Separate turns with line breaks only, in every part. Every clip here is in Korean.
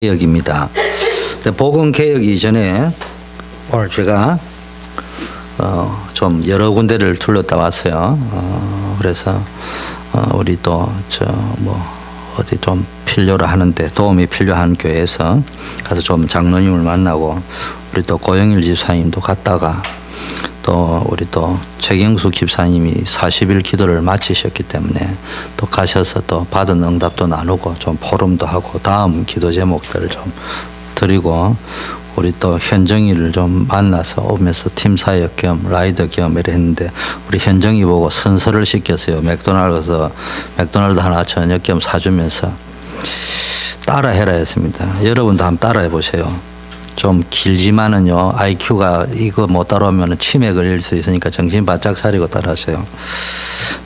개혁입니다. 복음 개혁 이전에 오늘 제가 좀 여러 군데를 둘렀다 왔어요. 그래서 우리 또 어디 좀 필요로 하는데 도움이 필요한 교회에서 가서 좀 장로님을 만나고, 우리 또 고영일 집사님도 갔다가, 또 우리 또 최경숙 집사님이 40일 기도를 마치셨기 때문에 또 가셔서 또 받은 응답도 나누고 좀 포럼도 하고 다음 기도 제목들을 좀 드리고, 우리 또 현정이를 좀 만나서 오면서 팀사역 겸 라이더 겸 이래 했는데, 우리 현정이 보고 선서를 시켰어요. 맥도날드 하나 저녁 겸 사주면서 따라해라 했습니다. 여러분도 한번 따라해 보세요. 좀 길지만은요, IQ가 이거 못 따라오면 치매 걸릴 수 있으니까 정신 바짝 차리고 따라하세요.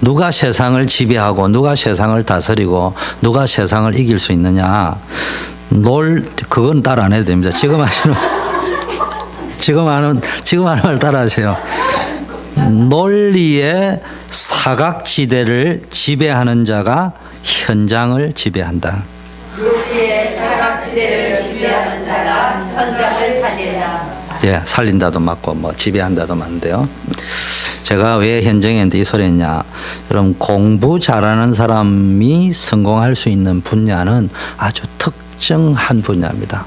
누가 세상을 지배하고 누가 세상을 다스리고 누가 세상을 이길 수 있느냐? 그건 따라 안 해도 됩니다. 지금 하는 말 따라하세요. 논리의 사각지대를 지배하는 자가 현장을 지배한다.
논리의 사각지대를 지배하는 자가 현장을 살린다.
예, 살린다도 맞고 지배한다도 맞는데요. 제가 왜 현정이한테 이 소리 했냐? 여러분, 공부 잘하는 사람이 성공할 수 있는 분야는 아주 특정한 분야입니다.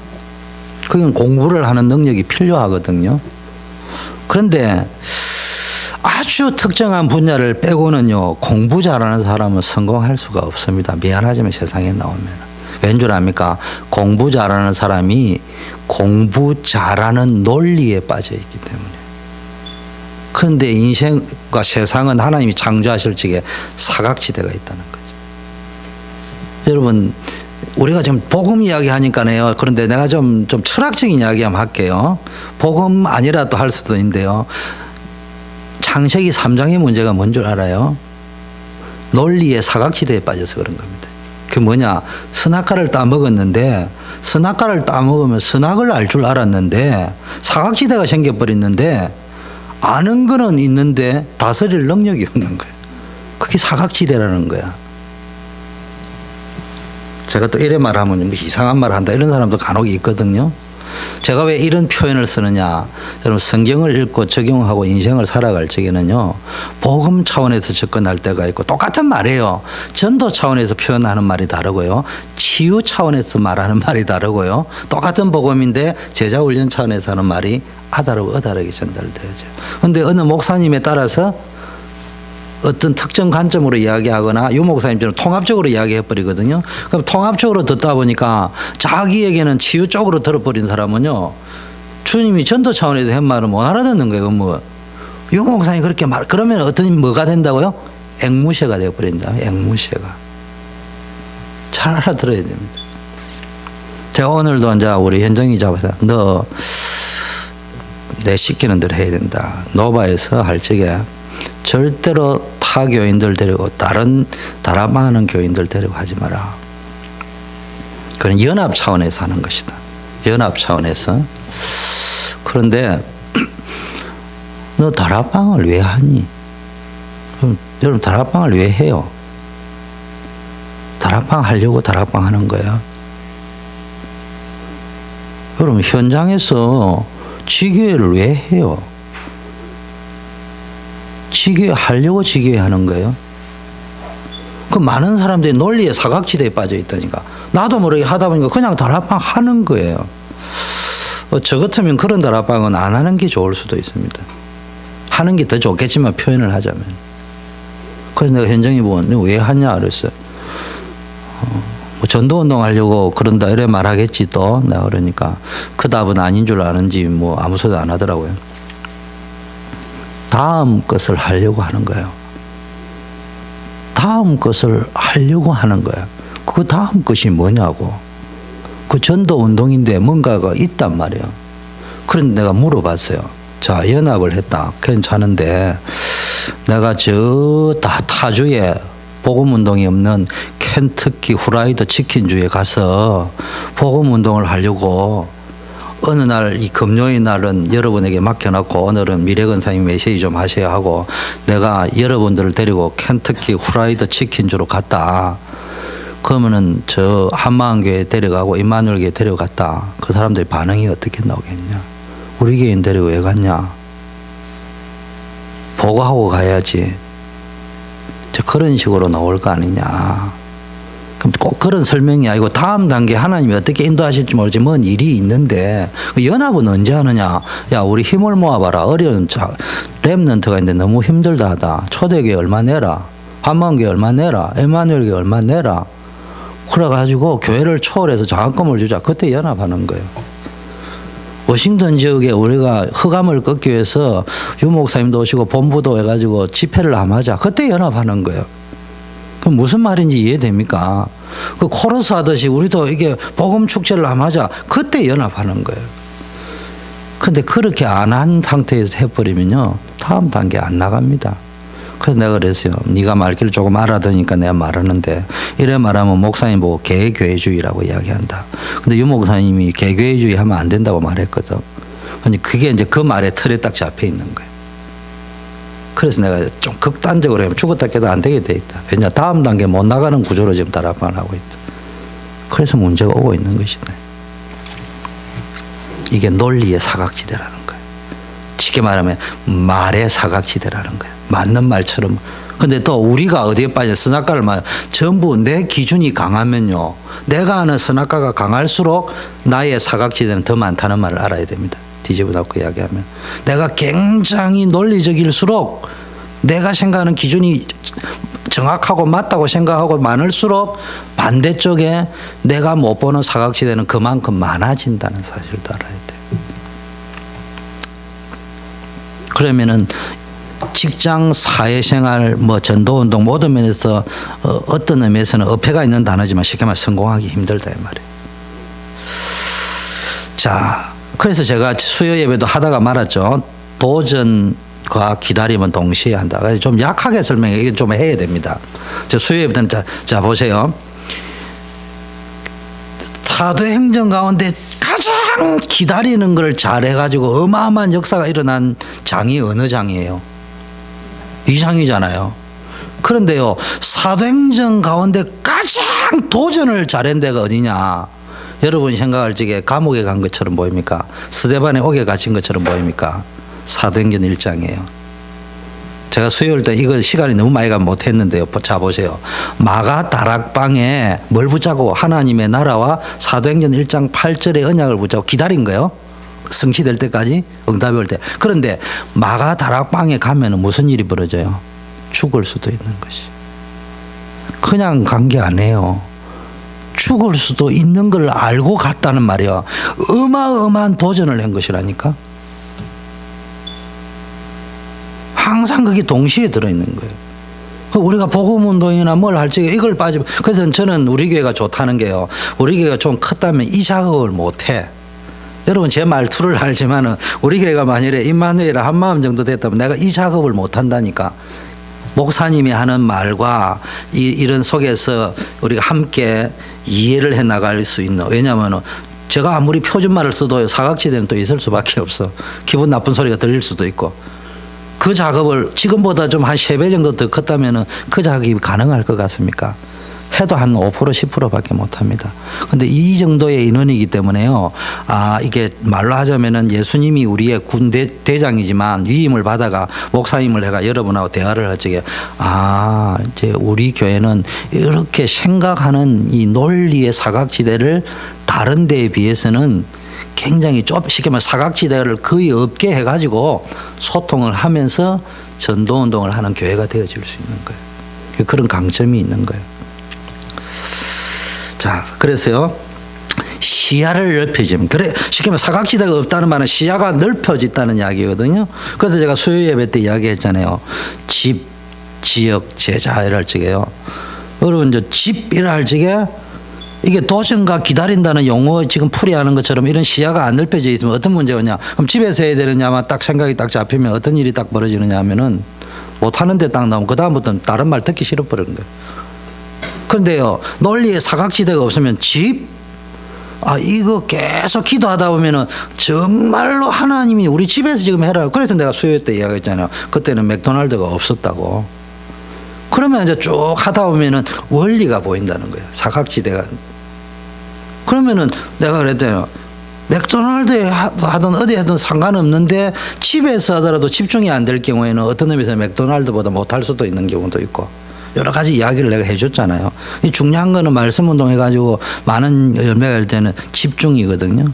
그건 공부를 하는 능력이 필요하거든요. 그런데 아주 특정한 분야를 빼고는요, 공부 잘하는 사람은 성공할 수가 없습니다. 미안하지만 세상에 나오면. 왠 줄 압니까? 공부 잘하는 사람이 공부 잘하는 논리에 빠져 있기 때문에. 그런데 인생과 세상은 하나님이 창조하실 적에 사각지대가 있다는 거죠. 여러분, 우리가 지금 복음 이야기 하니까요. 그런데 내가 좀 철학적인 이야기 한번 할게요. 복음 아니라도 할 수도 있는데요. 창세기 3장의 문제가 뭔 줄 알아요? 논리의 사각지대에 빠져서 그런 겁니다. 그게 뭐냐? 선악과를 따먹었는데, 선악과를 따먹으면 선악을 알 줄 알았는데 사각지대가 생겨버렸는데, 아는 거는 있는데 다스릴 능력이 없는 거예요. 그게 사각지대라는 거야. 제가 또 이래 말하면 이상한 말 한다 이런 사람도 간혹 있거든요. 제가 왜 이런 표현을 쓰느냐? 여러분, 성경을 읽고 적용하고 인생을 살아갈 적에는요, 복음 차원에서 접근할 때가 있고, 똑같은 말이에요. 전도 차원에서 표현하는 말이 다르고요, 치유 차원에서 말하는 말이 다르고요, 똑같은 복음인데 제자 훈련 차원에서 하는 말이 어다르게 전달되죠. 그런데 어느 목사님에 따라서 어떤 특정 관점으로 이야기하거나 유 목사님처럼 통합적으로 이야기해버리거든요. 그럼 통합적으로 듣다 보니까 자기에게는 치유 쪽으로 들어버린 사람은요, 주님이 전도 차원에서 한 말을 못 알아듣는 거예요. 유 목사님이 그렇게 그러면 뭐가 된다고요? 앵무새가 되어버린다. 앵무새가. 잘 알아들어야 됩니다. 제가 오늘도 이제 우리 현정이 잡아서 너 내 시키는 대로 해야 된다. 노바에서 할 적에 절대로 타 교인들 데리고 다른 다락방하는 교인들 데리고 하지 마라. 그건 연합 차원에서 하는 것이다. 연합 차원에서. 그런데 너 다락방을 왜 하니? 그럼 여러분, 다락방을 왜 해요? 다락방 하려고 다락방 하는 거예요. 여러분, 현장에서 지교회를 왜 해요? 지교회 하려고 지교회 하는 거예요. 그 많은 사람들이 논리의 사각지대에 빠져 있다니까. 나도 모르게 하다 보니까 그냥 다락방 하는 거예요. 저 같으면 그런 다락방은 안 하는 게 좋을 수도 있습니다. 하는 게 더 좋겠지만, 표현을 하자면. 그래서 내가 현정이 보고 너 왜 하냐 그랬어요. 전도운동 하려고 그런다 이래 말하겠지 또. 내가 그러니까 그 답은 아닌 줄 아는지 아무 소리도 안 하더라고요. 다음 것을 하려고 하는 거예요. 다음 것을 하려고 하는 거예요. 그 다음 것이 뭐냐고. 그 전도운동인데 뭔가가 있단 말이에요. 그런데 내가 물어봤어요. 자, 연합을 했다. 괜찮은데 내가 저 타주에 복음운동이 없는 켄터키 후라이드 치킨주에 가서 복음운동을 하려고 어느 날 이 금요일 날은 여러분에게 맡겨놓고 오늘은 미래건사님 메시지 좀 하셔야 하고 내가 여러분들을 데리고 켄터키 후라이드 치킨주로 갔다. 그러면은 저 한마음교회 데려가고 임마누엘 교회 데려갔다. 그 사람들의 반응이 어떻게 나오겠냐. 우리 교인 데리고 왜 갔냐. 보고하고 가야지. 그런 식으로 나올 거 아니냐. 그럼 꼭 그런 설명이 아니고 다음 단계 하나님이 어떻게 인도하실지 모르지 뭔 일이 있는데 연합은 언제 하느냐. 야 우리 힘을 모아봐라. 어려운 렘넌트가 있는데 너무 힘들다 하다. 초대교회 얼마 내라. 한마음교회 얼마 내라. 임마누엘 교회 얼마 내라. 그래가지고 교회를 초월해서 장학금을 주자. 그때 연합하는 거예요. 워싱턴 지역에 우리가 흑암을 꺾기 위해서 유 목사님도 오시고 본부도 해가지고 집회를 한번 하자. 그때 연합하는 거예요. 그럼 무슨 말인지 이해됩니까? 그 코러스 하듯이 우리도 이게 복음 축제를 한번 하자. 그때 연합하는 거예요. 근데 그렇게 안 한 상태에서 해버리면요. 다음 단계 안 나갑니다. 그래서 내가 그랬어요. 네가 말귀를 조금 알아듣으니까 내가 말하는데 이래 말하면 목사님 보고 개교회주의라고 이야기한다. 근데 유 목사님이 개교회주의 하면 안 된다고 말했거든. 근데 그게 이제 그 말에 틀에 딱 잡혀 있는 거예요. 그래서 내가 좀 극단적으로 하면 죽었다 깨도 안 되게 돼 있다. 왜냐 다음 단계 못 나가는 구조로 지금 다락방을 하고 있다. 그래서 문제가 오고 있는 것이네. 이게 논리의 사각지대라는 거예요. 쉽게 말하면 말의 사각지대라는 거예요. 맞는 말처럼. 근데 또 우리가 어디에 빠져 선악과를 전부 내 기준이 강하면요. 내가 아는 선악과가 강할수록 나의 사각지대는 더 많다는 말을 알아야 됩니다. 뒤집어 놓고 이야기하면. 내가 굉장히 논리적일수록 내가 생각하는 기준이 정확하고 맞다고 생각하고 많을수록 반대쪽에 내가 못 보는 사각지대는 그만큼 많아진다는 사실도 알아야 돼요. 그러면은 직장, 사회생활, 뭐 전도운동 모든 면에서 어떤 의미에서는 어폐가 있는 단어지만 쉽게 말해 성공하기 힘들다 이 말이에요. 자, 그래서 제가 수요 예배도 하다가 말았죠. 도전과 기다림은 동시에 한다. 그래서 좀 약하게 설명해. 이게 좀 해야 됩니다. 저 수요 예배 때는 자 보세요. 사도행전 가운데 가장 기다리는 걸 잘해가지고 어마어마한 역사가 일어난 장이 어느 장이에요? 2장이잖아요. 그런데요, 사도행전 가운데 가장 도전을 잘한 데가 어디냐? 여러분이 생각할 적에 감옥에 간 것처럼 보입니까? 스데반에 옥에 갇힌 것처럼 보입니까? 사도행전 1장이에요. 제가 수요일 때 이거 시간이 너무 많이 가면 못했는데요. 자 보세요. 마가 다락방에 뭘 붙잡고 하나님의 나라와 사도행전 1장 8절의 언약을 붙잡고 기다린 거예요. 성취될 때까지 응답이 올 때. 그런데 마가 다락방에 가면 무슨 일이 벌어져요? 죽을 수도 있는 것이. 그냥 간 게 아니에요. 죽을 수도 있는 걸 알고 갔다는 말이에요. 어마어마한 도전을 한 것이라니까. 항상 그게 동시에 들어있는 거예요. 우리가 복음운동이나 뭘 할 적에 이걸 빠지면, 그래서 저는 우리 교회가 좋다는 게요. 우리 교회가 좀 컸다면 이 작업을 못해. 여러분 제 말투를 알지만은 우리 교회가 만일에 임마누엘이랑 한마음 정도 됐다면 내가 이 작업을 못한다니까. 목사님이 하는 말과 이런 속에서 우리가 함께 이해를 해 나갈 수 있는. 왜냐하면 제가 아무리 표준말을 써도 사각지대는 또 있을 수밖에 없어. 기분 나쁜 소리가 들릴 수도 있고. 그 작업을 지금보다 좀 한 3배 정도 더 컸다면 그 작업이 가능할 것 같습니까? 해도 한 5% 10%밖에 못합니다. 그런데 이 정도의 인원이기 때문에요. 이게 말로 하자면은 예수님이 우리의 군 대장이지만 위임을 받아가 목사님을 해가 여러분하고 대화를 할 적에 이제 우리 교회는 이렇게 생각하는 이 논리의 사각지대를 다른 데에 비해서는 굉장히 쉽게 말해 사각지대를 거의 없게 해가지고 소통을 하면서 전도운동을 하는 교회가 되어질 수 있는 거예요. 그런 강점이 있는 거예요. 자, 그래서요, 시야를 넓혀지면, 그래, 쉽게 말해 사각지대가 없다는 말은 시야가 넓혀졌다는 이야기거든요. 그래서 제가 수요 예배 때 이야기했잖아요. 집, 지역, 제자 이럴 적에요. 여러분, 집 이럴 적에 이게 도전과 기다린다는 용어 지금 풀이하는 것처럼 이런 시야가 안 넓혀져 있으면 어떤 문제가 오냐. 그럼 집에서 해야 되느냐만 딱 생각이 딱 잡히면 어떤 일이 딱 벌어지느냐 하면은 못하는데 딱 나오면 그다음부터는 다른 말 듣기 싫어버리는 거예요. 그런데요, 논리에 사각지대가 없으면 이거 계속 기도하다 보면은 정말로 하나님이 우리 집에서 지금 해라. 그래서 내가 수요 때 이야기했잖아요. 그때는 맥도날드가 없었다고. 그러면 이제 쭉 하다 보면은 원리가 보인다는 거예요. 사각지대가. 그러면은 내가 그랬대요. 맥도날드에 하든 어디 하든 상관없는데 집에서 하더라도 집중이 안 될 경우에는 어떤 의미에서 맥도날드보다 못할 수도 있는 경우도 있고 여러 가지 이야기를 내가 해줬잖아요. 이 중요한 거는 말씀 운동해가지고 많은 열매가 될 때는 집중이거든요.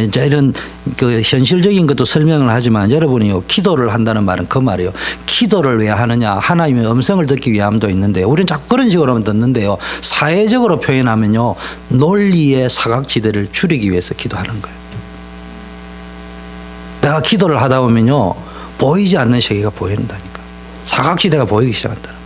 이제 이런 그 현실적인 것도 설명을 하지만 여러분이 기도를 한다는 말은 그 말이에요. 기도를 왜 하느냐? 하나님의 음성을 듣기 위함도 있는데 우리는 자꾸 그런 식으로만 듣는데요. 사회적으로 표현하면요. 논리의 사각지대를 줄이기 위해서 기도하는 거예요. 내가 기도를 하다 보면요. 보이지 않는 세계가 보인다니까. 사각지대가 보이기 시작한다는 거예요.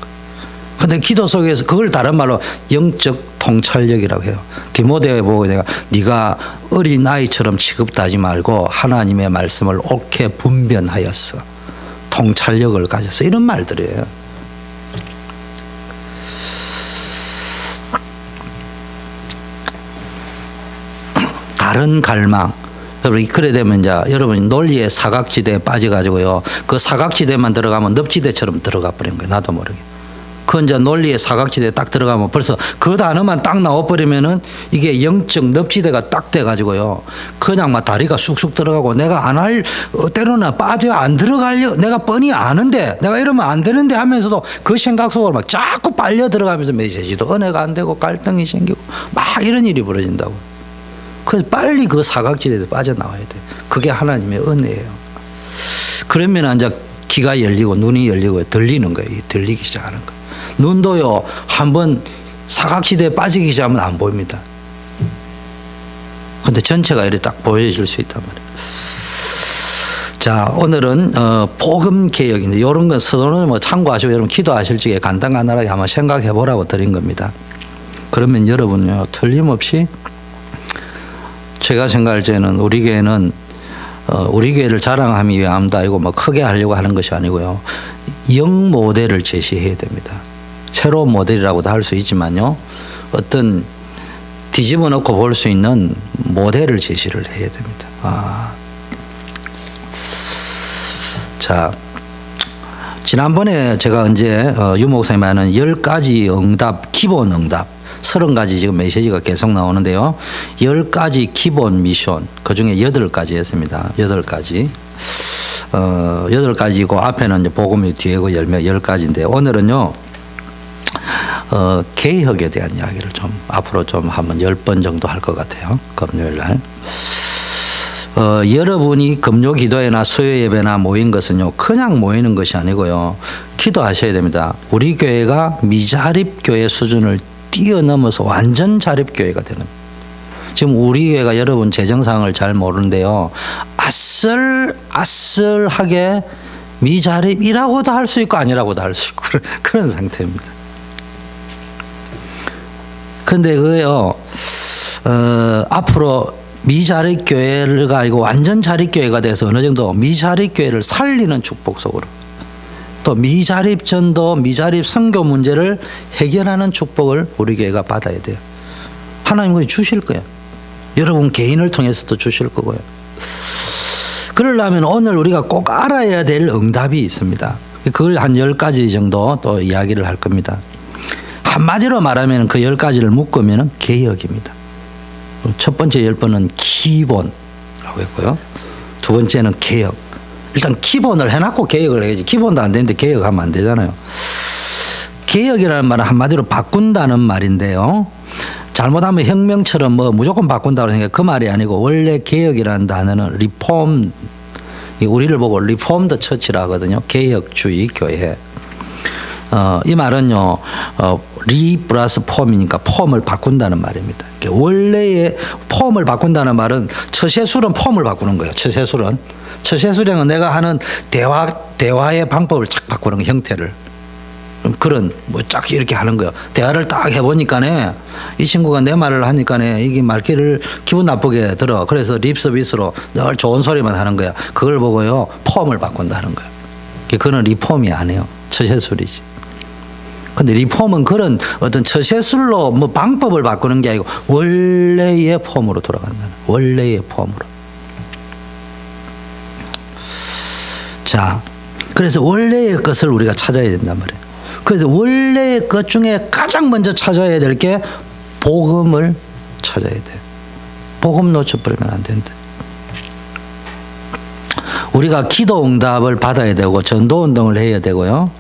근데 기도 속에서 그걸 다른 말로 영적 통찰력이라고 해요. 디모데에 보고 내가 네가 어린 아이처럼 취급도 하지 말고 하나님의 말씀을 옳게 분별하였어. 통찰력을 가졌어. 이런 말들이에요. 다른 갈망. 여러분 그래 되면 이제 여러분이 논리의 사각지대에 빠져가지고요. 그 사각지대만 들어가면 늪지대처럼 들어가 버린 거예요. 나도 모르게. 그 이제 논리의 사각지대에 딱 들어가면 벌써 그 단어만 딱 나와버리면은 이게 영적 늪지대가 딱 돼가지고요. 그냥 막 다리가 쑥쑥 들어가고 내가 안 할, 때로는 빠져 안 들어가려, 내가 뻔히 아는데 내가 이러면 안 되는데 하면서도 그 생각 속으로 막 자꾸 빨려 들어가면서 메시지도 은혜가 안 되고 갈등이 생기고 막 이런 일이 벌어진다고. 그래서 빨리 그 사각지대에서 빠져나와야 돼. 그게 하나님의 은혜예요. 그러면 이제 귀가 열리고 눈이 열리고 들리는 거예요. 들리기 시작하는 거예요. 눈도요, 한번 사각지대에 빠지기 시작하면 안 보입니다. 근데 전체가 이렇게 딱 보여질 수 있단 말이에요. 자, 오늘은, 복음 개혁인데, 이런 건 서론을 뭐 참고하시고 여러분 기도하실 적에 간단하게 한번 생각해 보라고 드린 겁니다. 그러면 여러분요, 틀림없이 제가 생각할 때는 우리 교회는 우리 교회를 자랑하기 위함도 아니고 뭐 크게 하려고 하는 것이 아니고요. 영 모델을 제시해야 됩니다. 새로운 모델이라고도 할 수 있지만요. 어떤 뒤집어 놓고 볼 수 있는 모델을 제시를 해야 됩니다. 자, 지난번에 제가 언제 유 목사님 하는 10가지 응답, 기본 응답 30가지 지금 메시지가 계속 나오는데요. 10가지 기본 미션, 그 중에 8가지였습니다. 8가지. 8가지고 앞에는 이제 복음이 뒤에고 열매 10가지인데 오늘은요, 개혁에 대한 이야기를 좀 앞으로 좀 한번 10번 정도 할 것 같아요. 금요일 날. 여러분이 금요 기도회나 수요 예배나 모인 것은요, 그냥 모이는 것이 아니고요. 기도하셔야 됩니다. 우리 교회가 미자립 교회 수준을 뛰어넘어서 완전 자립교회가 되는. 지금 우리 교회가 여러분 재정 상황을 잘 모르는데요. 아슬아슬하게 미자립이라고도 할 수 있고 아니라고도 할 수 있고 그런 상태입니다. 근데 그요, 앞으로 미자립 교회가 아니고 완전 자립 교회가 돼서 어느 정도 미자립 교회를 살리는 축복 속으로, 또 미자립 전도, 미자립 선교 문제를 해결하는 축복을 우리 교회가 받아야 돼요. 하나님이 주실 거예요. 여러분 개인을 통해서도 주실 거고요. 그러려면 오늘 우리가 꼭 알아야 될 응답이 있습니다. 그걸 한 10가지 정도 또 이야기를 할 겁니다. 한마디로 말하면 그 10가지를 묶으면 개혁입니다. 첫 번째 10번은 기본이라고 했고요. 두 번째는 개혁. 일단 기본을 해놓고 개혁을 해야지. 기본도 안 되는데 개혁하면 안 되잖아요. 개혁이라는 말은 한마디로 바꾼다는 말인데요. 잘못하면 혁명처럼 뭐 무조건 바꾼다고 생각해. 그 말이 아니고 원래 개혁이라는 단어는 리폼, 우리를 보고 리폼드 처치라 하거든요. 개혁주의 교회. 이 말은요, 리 플러스 폼이니까 폼을 바꾼다는 말입니다. 원래의 폼을 바꾼다는 말은 처세술은 폼을 바꾸는 거예요. 처세술은. 처세술은 내가 하는 대화의 방법을 쫙 바꾸는 거예요. 형태를. 그런 뭐 쫙 이렇게 하는 거예요. 대화를 딱 해보니까네 이 친구가 내 말을 하니까네 이게 말귀를 기분 나쁘게 들어. 그래서 립 서비스로 늘 좋은 소리만 하는 거야. 그걸 보고요, 폼을 바꾼다는 거예요. 그거는 리폼이 아니에요. 처세술이지. 근데 리폼은 그런 어떤 처세술로 뭐 방법을 바꾸는 게 아니고 원래의 폼으로 돌아간다는, 원래의 폼으로. 자, 그래서 원래의 것을 우리가 찾아야 된단 말이에요. 그래서 원래의 것 중에 가장 먼저 찾아야 될 게 복음을 찾아야 돼요. 복음 놓쳐버리면 안 된다. 우리가 기도 응답을 받아야 되고 전도 운동을 해야 되고요.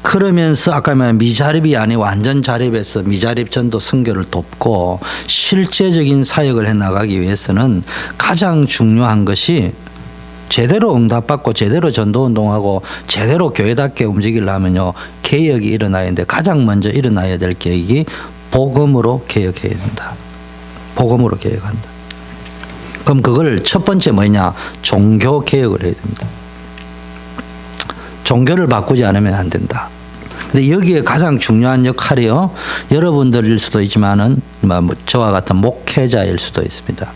그러면서 아까 말한 미자립이 아닌 완전 자립에서 미자립 전도 선교를 돕고 실제적인 사역을 해나가기 위해서는 가장 중요한 것이 제대로 응답받고 제대로 전도운동하고 제대로 교회답게 움직이려면요. 개혁이 일어나야 되는데 가장 먼저 일어나야 될 개혁이 복음으로 개혁해야 된다. 복음으로 개혁한다. 그럼 그걸 첫 번째 뭐냐? 종교 개혁을 해야 됩니다. 종교를 바꾸지 않으면 안 된다. 근데 여기에 가장 중요한 역할이요. 여러분들일 수도 있지만은 저와 같은 목회자일 수도 있습니다.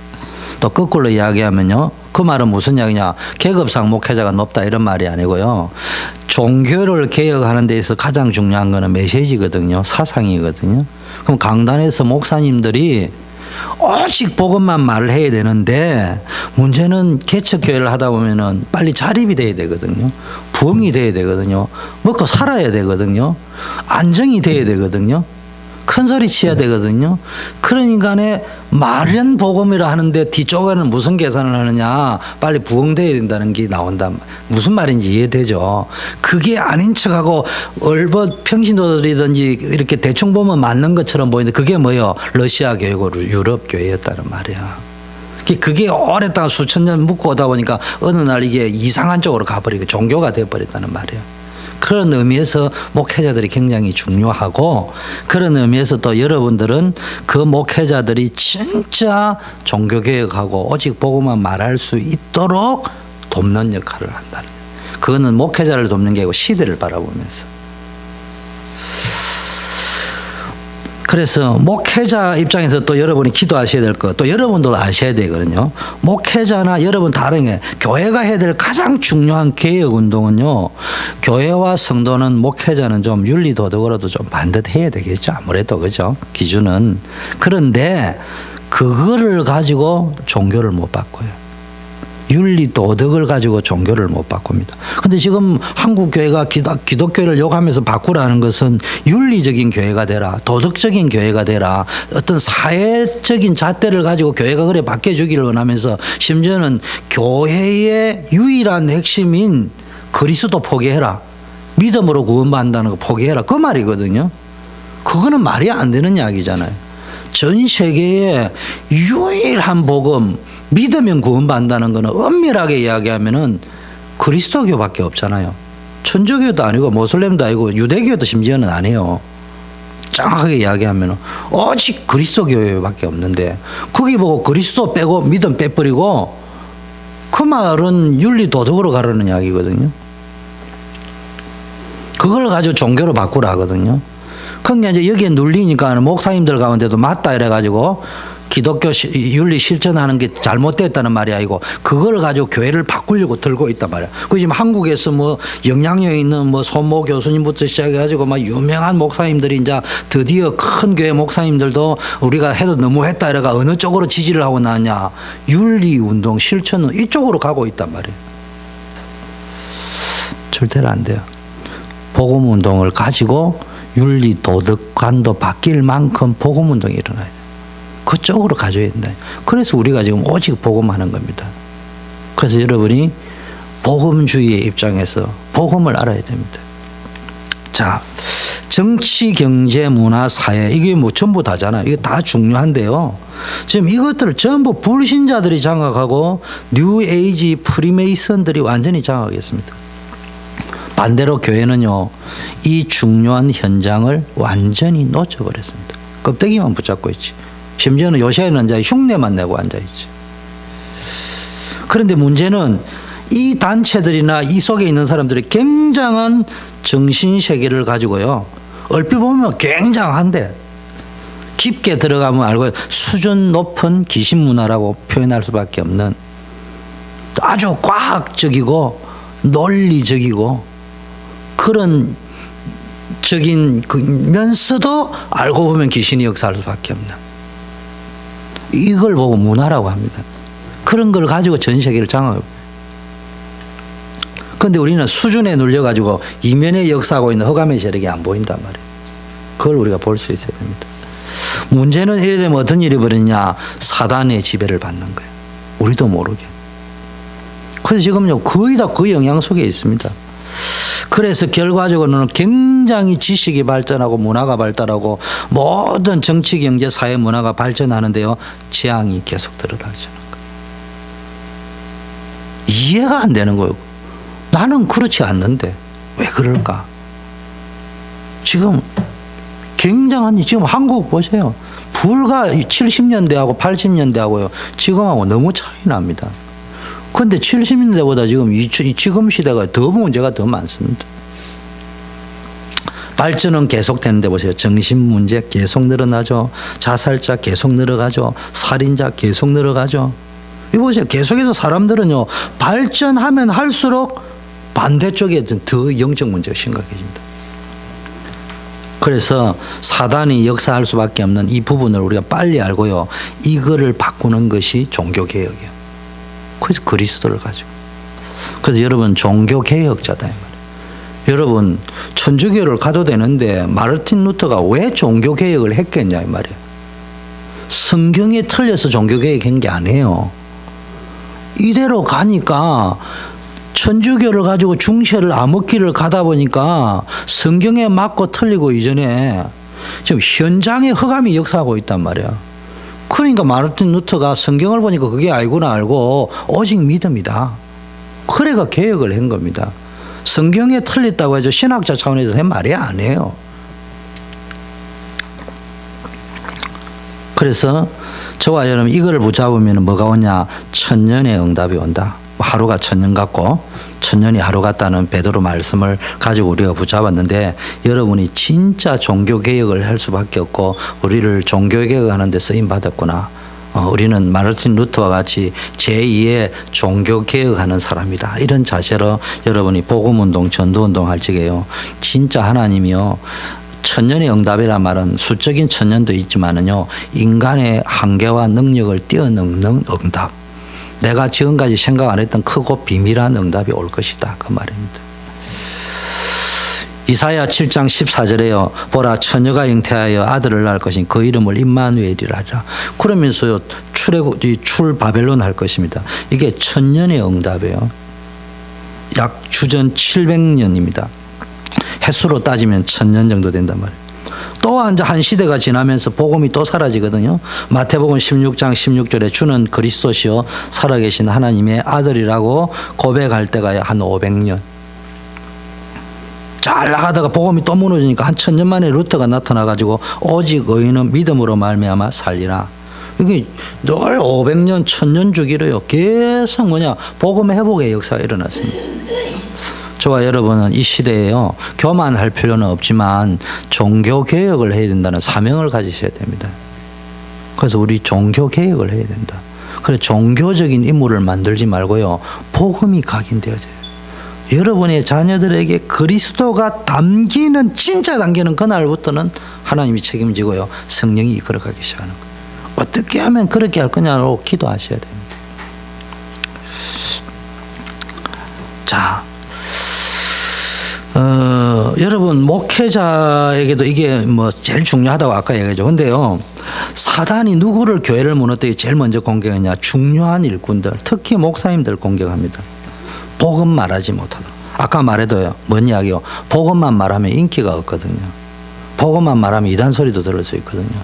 또 거꾸로 이야기하면요. 그 말은 무슨 이야기냐. 계급상 목회자가 높다 이런 말이 아니고요. 종교를 개혁하는 데 있어서 가장 중요한 거는 메시지거든요. 사상이거든요. 그럼 강단에서 목사님들이 오직 복음만 말을 해야 되는데 문제는 개척교회를 하다 보면은 빨리 자립이 돼야 되거든요. 부흥이 돼야 되거든요. 먹고 살아야 되거든요. 안정이 돼야 되거든요. 큰 소리 치야 되거든요. 그러니까 말은 복음이라 하는데 뒤쪽에는 무슨 계산을 하느냐. 빨리 부흥돼야 된다는 게 나온다. 무슨 말인지 이해되죠. 그게 아닌 척하고 얼벗 평신도들이든지 이렇게 대충 보면 맞는 것처럼 보이는데 그게 뭐예요? 러시아 교회고 유럽 교회였다는 말이야. 그게 오랫동안 수천 년 묵고 오다 보니까 어느 날 이게 이상한 쪽으로 가버리고 종교가 되어버렸다는 말이에요. 그런 의미에서 목회자들이 굉장히 중요하고 그런 의미에서 또 여러분들은 그 목회자들이 진짜 종교개혁하고 오직 복음만 말할 수 있도록 돕는 역할을 한다는 거예요. 그거는 목회자를 돕는 게 아니고 시대를 바라보면서. 그래서 목회자 입장에서 또 여러분이 기도하셔야 될 것, 또 여러분도 아셔야 되거든요. 목회자나 여러분 다른 게 교회가 해야 될 가장 중요한 개혁 운동은요. 교회와 성도는 목회자는 좀 윤리 도덕으로도 좀 반듯해야 되겠죠. 아무래도 그죠. 기준은. 그런데 그거를 가지고 종교를 못 바꿔요. 윤리 도덕을 가지고 종교를 못 바꿉니다. 그런데 지금 한국 교회가 기독교를 욕하면서 바꾸라는 것은 윤리적인 교회가 되라, 도덕적인 교회가 되라, 어떤 사회적인 잣대를 가지고 교회가 그래 바뀌어주기를 원하면서 심지어는 교회의 유일한 핵심인 그리스도 포기해라, 믿음으로 구원받는다는 거 포기해라, 그 말이거든요. 그거는 말이 안 되는 이야기잖아요. 전 세계의 유일한 복음, 믿으면 구원받는다는 것은 엄밀하게 이야기하면은 그리스도교밖에 없잖아요. 천주교도 아니고 모슬렘도 아니고 유대교도 심지어는 아니에요. 정확하게 이야기하면은 오직 그리스도교밖에 없는데 거기 보고 그리스도 빼고 믿음 빼버리고 그 말은 윤리 도덕으로 가라는 이야기거든요. 그걸 가지고 종교로 바꾸라 하거든요. 그러니까 이제 여기에 눌리니까 목사님들 가운데도 맞다 이래가지고 기독교 윤리 실천하는 게 잘못됐다는 말이 아니고 그걸 가지고 교회를 바꾸려고 들고 있단 말이야. 그 지금 한국에서 뭐 영향력 있는 뭐 손모 교수님부터 시작해가지고 막 유명한 목사님들이 이제 드디어 큰 교회 목사님들도 우리가 해도 너무했다 이래가 어느 쪽으로 지지를 하고 나왔냐. 윤리 운동 실천은 이쪽으로 가고 있단 말이에요. 절대로 안 돼요. 복음 운동을 가지고 윤리 도덕관도 바뀔 만큼 복음 운동이 일어나야 돼요. 그쪽으로 가져야 된다. 그래서 우리가 지금 오직 복음하는 겁니다. 그래서 여러분이 복음주의의 입장에서 복음을 알아야 됩니다. 자, 정치, 경제, 문화, 사회 이게 뭐 전부 다잖아요. 이게 다 중요한데요. 지금 이것들을 전부 불신자들이 장악하고 뉴 에이지 프리메이슨들이 완전히 장악했습니다. 반대로 교회는요, 이 중요한 현장을 완전히 놓쳐버렸습니다. 껍데기만 붙잡고 있지. 심지어는 요새는 이제 흉내만 내고 앉아있지. 그런데 문제는 이 단체들이나 이 속에 있는 사람들이 굉장한 정신세계를 가지고요. 얼핏 보면 굉장한데 깊게 들어가면 알고 수준 높은 귀신문화라고 표현할 수밖에 없는 아주 과학적이고 논리적이고 그런 적인 면서도 알고 보면 귀신이 역사할 수밖에 없는 이걸 보고 문화라고 합니다. 그런 걸 가지고 전 세계를 장악해요. 그런데 우리는 수준에 눌려가지고 이면에 역사하고 있는 허감의 세력이 안 보인단 말이에요. 그걸 우리가 볼 수 있어야 됩니다. 문제는 이래 되면 어떤 일이 벌어지냐. 사단의 지배를 받는 거예요. 우리도 모르게. 그래서 지금요 거의 다 그 영향 속에 있습니다. 그래서 결과적으로는 굉장히 지식이 발전하고 문화가 발달하고 모든 정치, 경제, 사회, 문화가 발전하는데요. 재앙이 계속 들어닥치는 거예요. 이해가 안 되는 거예요. 나는 그렇지 않는데 왜 그럴까? 지금 굉장한 지금 한국 보세요. 불과 70년대하고 80년대하고요. 지금하고 너무 차이 납니다. 그런데 70년대보다 지금 시대가 더 문제가 더 많습니다. 발전은 계속되는데 보세요. 정신 문제 계속 늘어나죠. 자살자 계속 늘어가죠. 살인자 계속 늘어가죠. 이거 보세요. 계속해서 사람들은요. 발전하면 할수록 반대쪽에 더 영적 문제가 심각해집니다. 그래서 사단이 역사할 수밖에 없는 이 부분을 우리가 빨리 알고요. 이거를 바꾸는 것이 종교개혁이에요. 그래서 그리스도를 가지고. 그래서 여러분 종교개혁자다 이 말이에요. 여러분 천주교를 가도 되는데 마르틴 루터가 왜 종교개혁을 했겠냐 이 말이에요. 성경에 틀려서 종교개혁한 게 아니에요. 이대로 가니까 천주교를 가지고 중세를 암흑기를 가다 보니까 성경에 맞고 틀리고 이전에 지금 현장에 흑암이 역사하고 있단 말이야. 그러니까 마르틴 루터가 성경을 보니까 그게 알구나 알고 오직 믿음이다. 그래가 개혁을 한 겁니다. 성경에 틀렸다고 해서 신학자 차원에서 한 말이 아니에요. 그래서 저와 여러분 이거를 붙잡으면 뭐가 오냐. 천년의 응답이 온다. 하루가 천년 같고 천년이 하루 같다는 베드로 말씀을 가지고 우리가 붙잡았는데 여러분이 진짜 종교개혁을 할 수밖에 없고 우리를 종교개혁하는 데 쓰임받았구나. 우리는 마르틴 루터와 같이 제2의 종교개혁하는 사람이다. 이런 자세로 여러분이 복음운동 전도운동 할 적에요. 진짜 하나님이요. 천년의 응답이란 말은 수적인 천년도 있지만은요. 인간의 한계와 능력을 뛰어넘는 응답. 내가 지금까지 생각 안 했던 크고 비밀한 응답이 올 것이다. 그 말입니다. 이사야 7장 14절에요. 보라 처녀가 잉태하여 아들을 낳을 것이니 그 이름을 임마누엘이라 하라. 그러면서 출 바벨론 할 것입니다. 이게 천년의 응답이에요. 약 주전 700년입니다. 횟수로 따지면 1000년 정도 된단 말이에요. 또 한 시대가 지나면서 복음이 또 사라지거든요. 마태복음 16장 16절에 주는 그리스도시요 살아계신 하나님의 아들이라고 고백할 때가 한 500년. 잘 나가다가 복음이 또 무너지니까 한 1000년 만에 루터가 나타나가지고 오직 의인은 믿음으로 말미암아 살리라. 이게 늘 500년 1000년 주기로요. 계속 복음 회복의 역사가 일어났습니다. 저와 여러분은 이 시대에요. 교만할 필요는 없지만 종교개혁을 해야 된다는 사명을 가지셔야 됩니다. 그래서 우리 종교개혁을 해야 된다. 그래서 종교적인 인물을 만들지 말고요. 복음이 각인되어져요. 여러분의 자녀들에게 그리스도가 담기는 진짜 담기는 그날부터는 하나님이 책임지고요. 성령이 이끌어가기 시작하는 거예요. 어떻게 하면 그렇게 할 거냐고 기도하셔야 됩니다. 자, 여러분 목회자에게도 이게 뭐 제일 중요하다고 아까 얘기했죠. 근데요, 사단이 누구를 교회를 무너뜨리기 제일 먼저 공격하냐? 중요한 일꾼들, 특히 목사님들 공격합니다. 복음 말하지 못하도록. 아까 말해도요. 뭔 이야기요? 복음만 말하면 인기가 없거든요. 복음만 말하면 이단 소리도 들을 수 있거든요.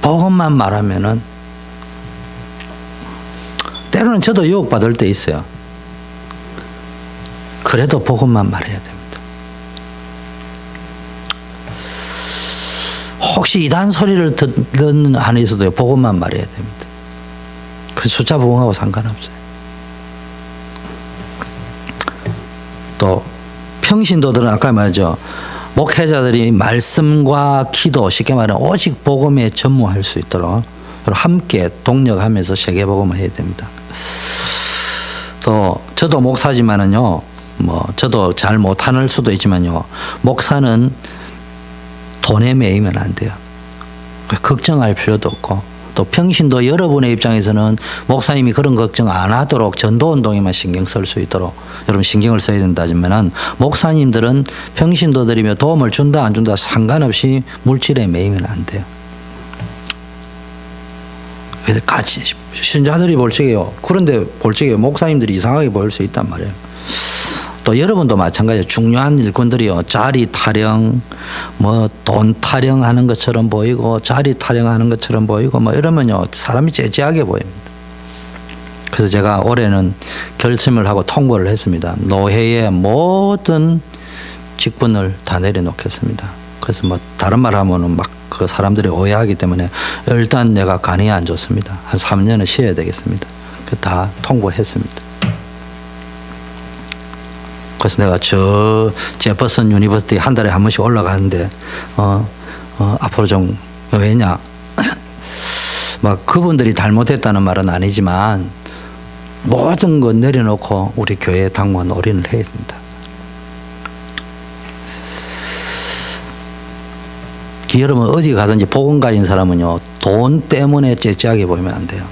복음만 말하면은 때로는 저도 유혹받을 때 있어요. 그래도 복음만 말해야 됩니다. 혹시 이단 소리를 듣는 안에서도요. 복음만 말해야 됩니다. 그 숫자 부흥하고 상관없어요. 또 평신도들은 아까 말했죠. 목회자들이 말씀과 기도, 쉽게 말하면 오직 복음에 전무할 수 있도록 함께 동력하면서 세계복음을 해야 됩니다. 또 저도 목사지만은요. 저도 잘 못할 수도 있지만요. 목사는 돈에 매이면 안 돼요. 걱정할 필요도 없고 또 평신도 여러분의 입장에서는 목사님이 그런 걱정 안 하도록 전도운동에만 신경 쓸 수 있도록 여러분 신경을 써야 된다지만은 목사님들은 평신도들이며 도움을 준다 안 준다 상관없이 물질에 매이면 안 돼요. 그래서 같이 신자들이 볼 적에요. 그런데 볼 적에 목사님들이 이상하게 보일 수 있단 말이에요. 또 여러분도 마찬가지예요. 중요한 일꾼들이요. 자리 타령, 뭐 돈 타령하는 것처럼 보이고 자리 타령하는 것처럼 보이고 뭐 이러면요. 사람이 째째하게 보입니다. 그래서 제가 올해는 결심을 하고 통보를 했습니다. 노회의 모든 직분을 다 내려놓겠습니다. 그래서 뭐 다른 말 하면은 막 그 사람들이 오해하기 때문에 일단 내가 간이 안 좋습니다. 한 3년은 쉬어야 되겠습니다. 다 통보했습니다. 그래서 내가 저 제퍼슨 유니버시티 한 달에 한 번씩 올라가는데 앞으로 좀 왜냐 막 그분들이 잘못했다는 말은 아니지만 모든 거 내려놓고 우리 교회 당원 올인을 해야 된다. 여러분 어디 가든지 복음 가진 사람은요 돈 때문에 째째하게 보이면 안 돼요.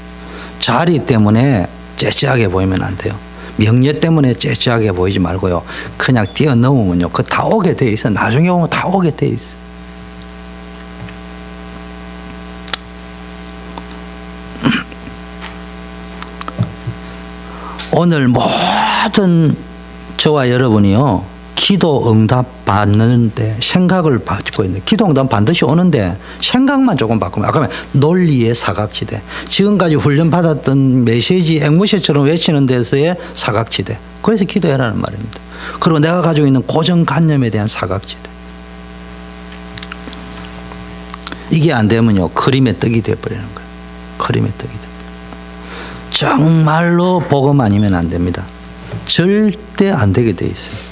자리 때문에 째째하게 보이면 안 돼요. 명예 때문에 째째하게 보이지 말고요. 그냥 뛰어넘으면요. 그거 다 오게 돼 있어. 나중에 오면 다 오게 돼 있어. 오늘 모든 저와 여러분이요. 기도 응답 받는데 생각을 받고 있는 기도 응답 반드시 오는데 생각만 조금 바꾸면 아까 논리의 사각지대 지금까지 훈련 받았던 메시지 앵무새처럼 외치는 데서의 사각지대 그래서 기도해라는 말입니다. 그리고 내가 가지고 있는 고정관념에 대한 사각지대 이게 안 되면요 크림의 떡이 돼버리는 거예요. 크림의 떡이 돼버려요. 정말로 복음 아니면 안 됩니다. 절대 안 되게 돼 있어요.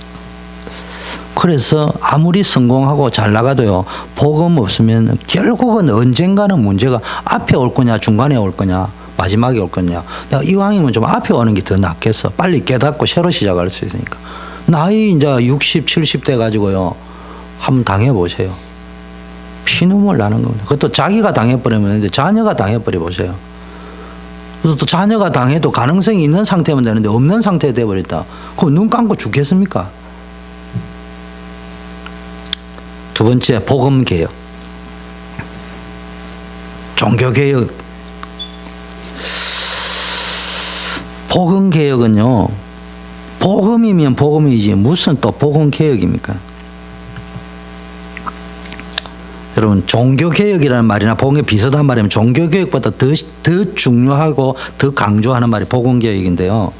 그래서 아무리 성공하고 잘 나가도요 복음 없으면 결국은 언젠가는 문제가 앞에 올 거냐 중간에 올 거냐 마지막에 올 거냐. 내가 이왕이면 좀 앞에 오는 게 더 낫겠어. 빨리 깨닫고 새로 시작할 수 있으니까. 나이 이제 60, 70대 가지고요 한번 당해보세요. 피눈물 나는 겁니다. 그것도 자기가 당해버리면 되는데 자녀가 당해버려 보세요. 그래서 또 자녀가 당해도 가능성이 있는 상태면 되는데 없는 상태 돼버렸다. 그럼 눈 감고 죽겠습니까? 두 번째, 복음개혁. 종교개혁. 복음개혁은요, 복음이면 복음이지 무슨 또 복음개혁입니까? 여러분, 종교개혁이라는 말이나 복음에 비슷한 말이면 종교개혁보다 더 중요하고 더 강조하는 말이 복음개혁인데요.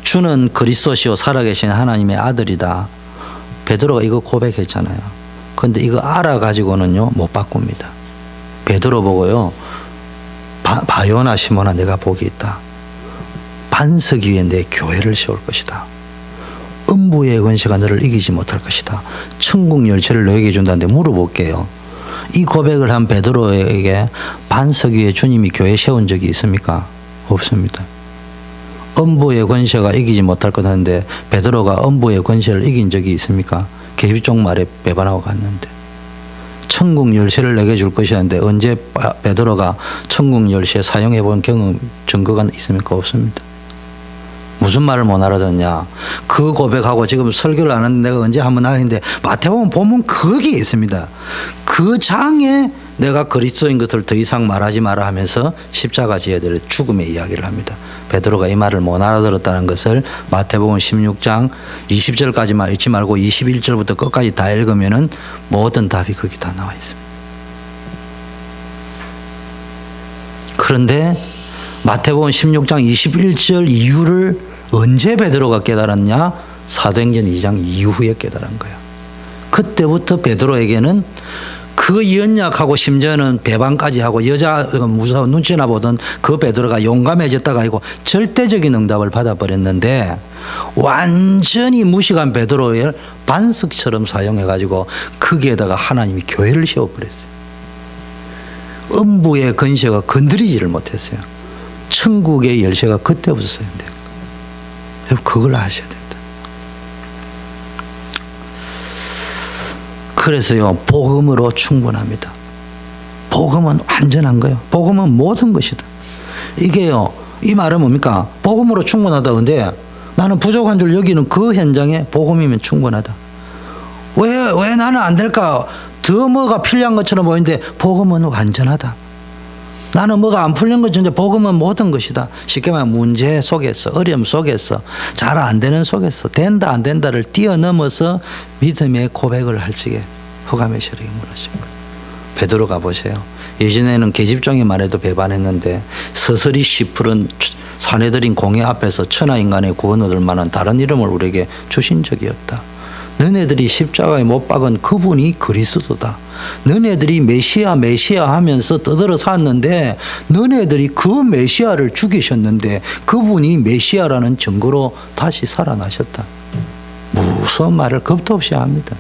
주는 그리스도시요 살아계신 하나님의 아들이다. 베드로가 이거 고백했잖아요. 그런데 이거 알아가지고는요 못 바꿉니다. 베드로 보고요 바요나 시몬아 내가 복이 있다. 반석 위에 내 교회를 세울 것이다. 음부의 권세가 너를 이기지 못할 것이다. 천국 열쇠를 너에게 준다는데 물어볼게요. 이 고백을 한 베드로에게 반석 위에 주님이 교회 세운 적이 있습니까? 없습니다. 음부의 권세가 이기지 못할 것 하는데 베드로가 음부의 권세를 이긴 적이 있습니까? 계비쪽 말에 배반하고 갔는데 천국 열쇠를 내게 줄 것이었는데 언제 베드로가 천국 열쇠 사용해 본 경험 증거가 있습니까? 없습니다. 무슨 말을 못 알아듣냐. 그 고백하고 지금 설교를 안 하는데 내가 언제 한번 하는데 마태복음 보면 거기에 있습니다. 그 장에 내가 그리스도인 것을 더 이상 말하지 마라 하면서 십자가 지어야 될 죽음의 이야기를 합니다. 베드로가 이 말을 못 알아들었다는 것을 마태복음 16장 20절까지만 읽지 말고 21절부터 끝까지 다 읽으면은 모든 답이 거기 다 나와 있습니다. 그런데 마태복음 16장 21절 이유를 언제 베드로가 깨달았냐? 사도행전 2장 이후에 깨달은 거예요. 그때부터 베드로에게는 그 연약하고 심지어는 배반까지 하고 여자가 무서워 눈치나 보던 그 베드로가 용감해졌다가 아니고 절대적인 응답을 받아버렸는데 완전히 무식한 베드로를 반석처럼 사용해가지고 거기에다가 하나님이 교회를 세워버렸어요. 음부의 권세가 건드리지를 못했어요. 천국의 열쇠가 그때부터 사용돼요. 그걸 아셔야 된다. 그래서요 복음으로 충분합니다. 복음은 완전한 거예요. 복음은 모든 것이다. 이게요, 이 말은 뭡니까? 복음으로 충분하다. 근데 나는 부족한 줄 여기는 그 현장에 복음이면 충분하다. 왜 나는 안 될까? 더 뭐가 필요한 것처럼 보이는데 복음은 완전하다. 나는 뭐가 안 풀린 것인데 복음은 모든 것이다. 쉽게 말하면 문제 속에서, 어려움 속에서, 잘 안 되는 속에서 된다 안 된다를 뛰어넘어서 믿음의 고백을 할 적에 호감의시력이 무너진 거예요. 베드로가 보세요. 예전에는 계집종이 말해도 배반했는데 서서히 시풀은 사내들인 공회 앞에서 천하인간의 구원 얻을 만한 다른 이름을 우리에게 주신 적이 없다. 너네들이 십자가에 못 박은 그분이 그리스도다. 너네들이 메시아 하면서 떠들어 샀는데 너네들이 그 메시아를 죽이셨는데 그분이 메시아라는 증거로 다시 살아나셨다. 무서운 말을 겁도 없이 합니다.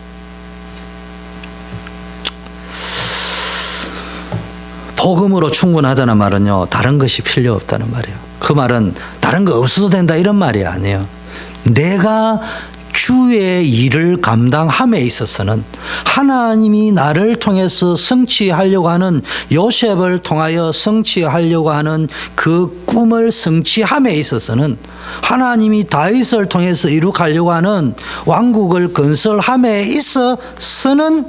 복음으로 충분하다는 말은요, 다른 것이 필요 없다는 말이에요. 그 말은 다른 거 없어도 된다 이런 말이 아니에요. 내가 주의 일을 감당함에 있어서는 하나님이 나를 통해서 성취하려고 하는, 요셉을 통하여 성취하려고 하는 그 꿈을 성취함에 있어서는, 하나님이 다윗을 통해서 이룩하려고 하는 왕국을 건설함에 있어서는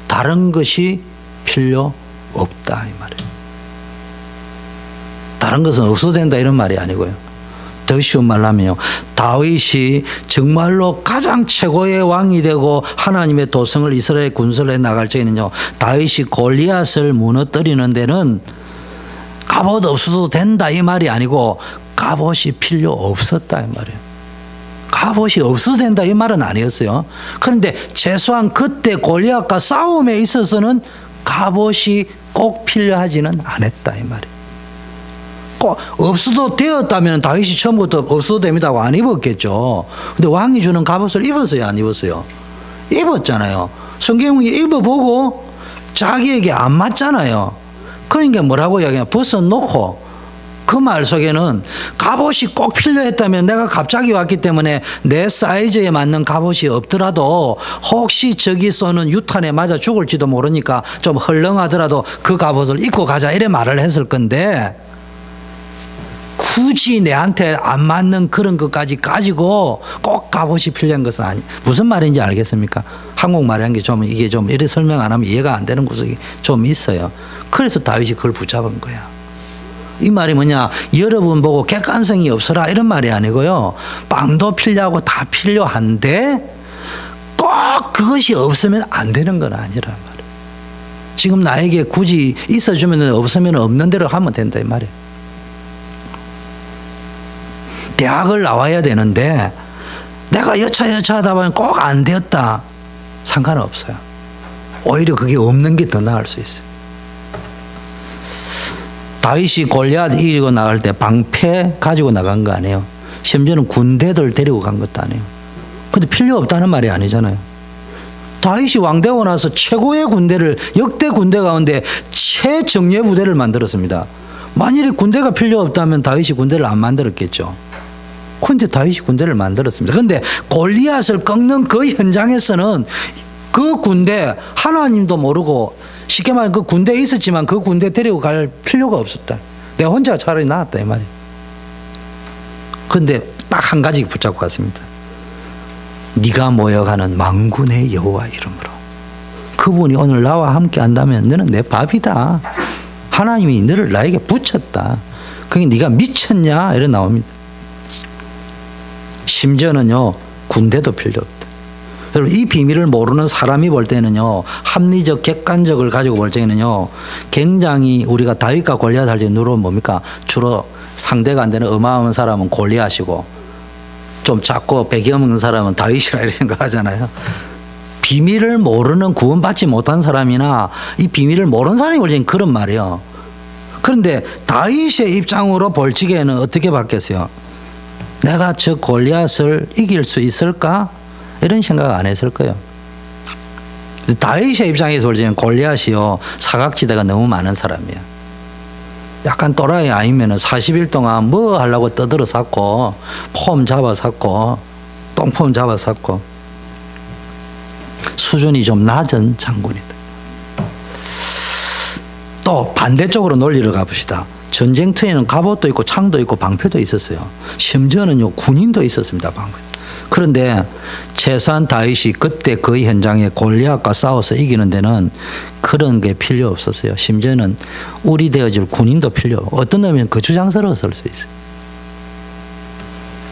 다른 것이 필요 없다 이 말이에요. 다른 것은 없어도 된다 이런 말이 아니고요. 더 쉬운 말로 하면요, 다윗이 정말로 가장 최고의 왕이 되고 하나님의 도성을 이스라엘 군설에 나갈 적에는요, 다윗이 골리앗을 무너뜨리는 데는 갑옷 없어도 된다 이 말이 아니고 갑옷이 필요 없었다 이 말이에요. 갑옷이 없어도 된다 이 말은 아니었어요. 그런데 최소한 그때 골리앗과 싸움에 있어서는 갑옷이 꼭 필요하지는 않았다 이 말이에요. 없어도 되었다면 다윗이 처음부터 없어도 됩니다고 안 입었겠죠. 근데 왕이 주는 갑옷을 입었어요 안 입었어요? 입었잖아요. 성경이 입어보고 자기에게 안 맞잖아요. 그러니까 뭐라고 이야기하냐, 벗어놓고, 그 말 속에는 갑옷이 꼭 필요했다면 내가 갑자기 왔기 때문에 내 사이즈에 맞는 갑옷이 없더라도 혹시 저기 쏘는 유탄에 맞아 죽을지도 모르니까 좀 헐렁하더라도 그 갑옷을 입고 가자 이래 말을 했을 건데, 굳이 내한테 안 맞는 그런 것까지 가지고 꼭 갑옷이 필요한 것은 아니. 무슨 말인지 알겠습니까? 한국말이 한 게 좀 이게 좀 이래 설명 안 하면 이해가 안 되는 구석이 좀 있어요. 그래서 다윗이 그걸 붙잡은 거야. 이 말이 뭐냐, 여러분 보고 객관성이 없어라 이런 말이 아니고요, 빵도 필요하고 다 필요한데 꼭 그것이 없으면 안 되는 건 아니란 말이에요. 지금 나에게 굳이 있어주면 없으면 없는 대로 하면 된다 이 말이에요. 대학을 나와야 되는데 내가 여차하다 보면 꼭 안 되었다, 상관없어요. 오히려 그게 없는 게 더 나을 수 있어요. 다윗이 골리앗 이기고 나갈 때 방패 가지고 나간 거 아니에요. 심지어는 군대들 데리고 간 것도 아니에요. 근데 필요 없다는 말이 아니잖아요. 다윗이 왕 되고 나서 최고의 군대를, 역대 군대 가운데 최정예 부대를 만들었습니다. 만일에 군대가 필요 없다면 다윗이 군대를 안 만들었겠죠. 그런데 다윗이 군대를 만들었습니다. 그런데 골리앗을 꺾는 그 현장에서는 그 군대, 하나님도 모르고, 쉽게 말하면 그 군대에 있었지만 그 군대 데리고 갈 필요가 없었다. 내가 혼자 차라리 나았다 이 말이에요. 그런데 딱 한 가지 붙잡고 갔습니다. 네가 모여가는 만군의 여호와 이름으로, 그분이 오늘 나와 함께 한다면 너는 내 밥이다. 하나님이 너를 나에게 붙였다. 그게 네가 미쳤냐 이래 나옵니다. 심지어는요, 군대도 필요 없다. 여러분, 이 비밀을 모르는 사람이 볼 때는요, 합리적 객관적을 가지고 볼 때는요, 굉장히 우리가 다윗과 골리앗 할 때 누르면 뭡니까? 주로 상대가 안 되는 어마어마한 사람은 골리앗이고 좀 작고 배기 없는 사람은 다윗이라 이렇게 생각하잖아요. 비밀을 모르는, 구원받지 못한 사람이나 이 비밀을 모르는 사람이 볼 때는 그런 말이에요. 그런데 다윗의 입장으로 볼 적에는 어떻게 바뀌었어요? 내가 저 골리앗을 이길 수 있을까? 이런 생각 안 했을 거예요. 다윗의 입장에서 볼 때는 골리앗이요, 사각지대가 너무 많은 사람이에요. 약간 또라이 아니면 40일 동안 뭐 하려고 떠들어 샀고, 폼 잡아 샀고, 똥폼 잡아 샀고, 수준이 좀 낮은 장군이다. 또 반대쪽으로 논리를 가봅시다. 전쟁터에는 갑옷도 있고 창도 있고 방패도 있었어요. 심지어는요 군인도 있었습니다. 방패. 그런데 최소한 다윗이 그때 그 현장에 골리앗과 싸워서 이기는 데는 그런 게 필요 없었어요. 심지어는 우리 되어질 군인도 필요 없어요. 어떤 놈이면 거추장스러웠을 수 있어요.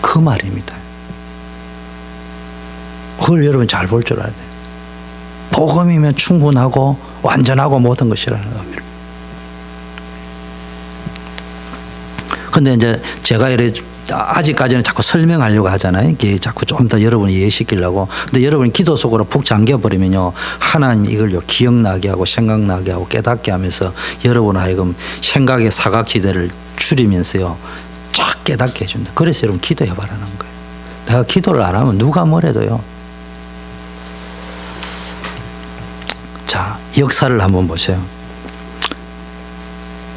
그 말입니다. 그걸 여러분 잘 볼 줄 알아야 돼요. 복음이면 충분하고 완전하고 모든 것이라는 의미를. 근데 이제 제가 이래 아직까지는 자꾸 설명하려고 하잖아요. 이게 자꾸 좀 더 여러분이 이해시키려고. 근데 여러분이 기도 속으로 푹 잠겨버리면요. 하나님 이걸요 기억나게 하고 생각나게 하고 깨닫게 하면서 여러분 하여금 생각의 사각지대를 줄이면서요. 쫙 깨닫게 해준다. 그래서 여러분 기도해봐라는 거예요. 내가 기도를 안 하면 누가 뭐래도요. 자, 역사를 한번 보세요.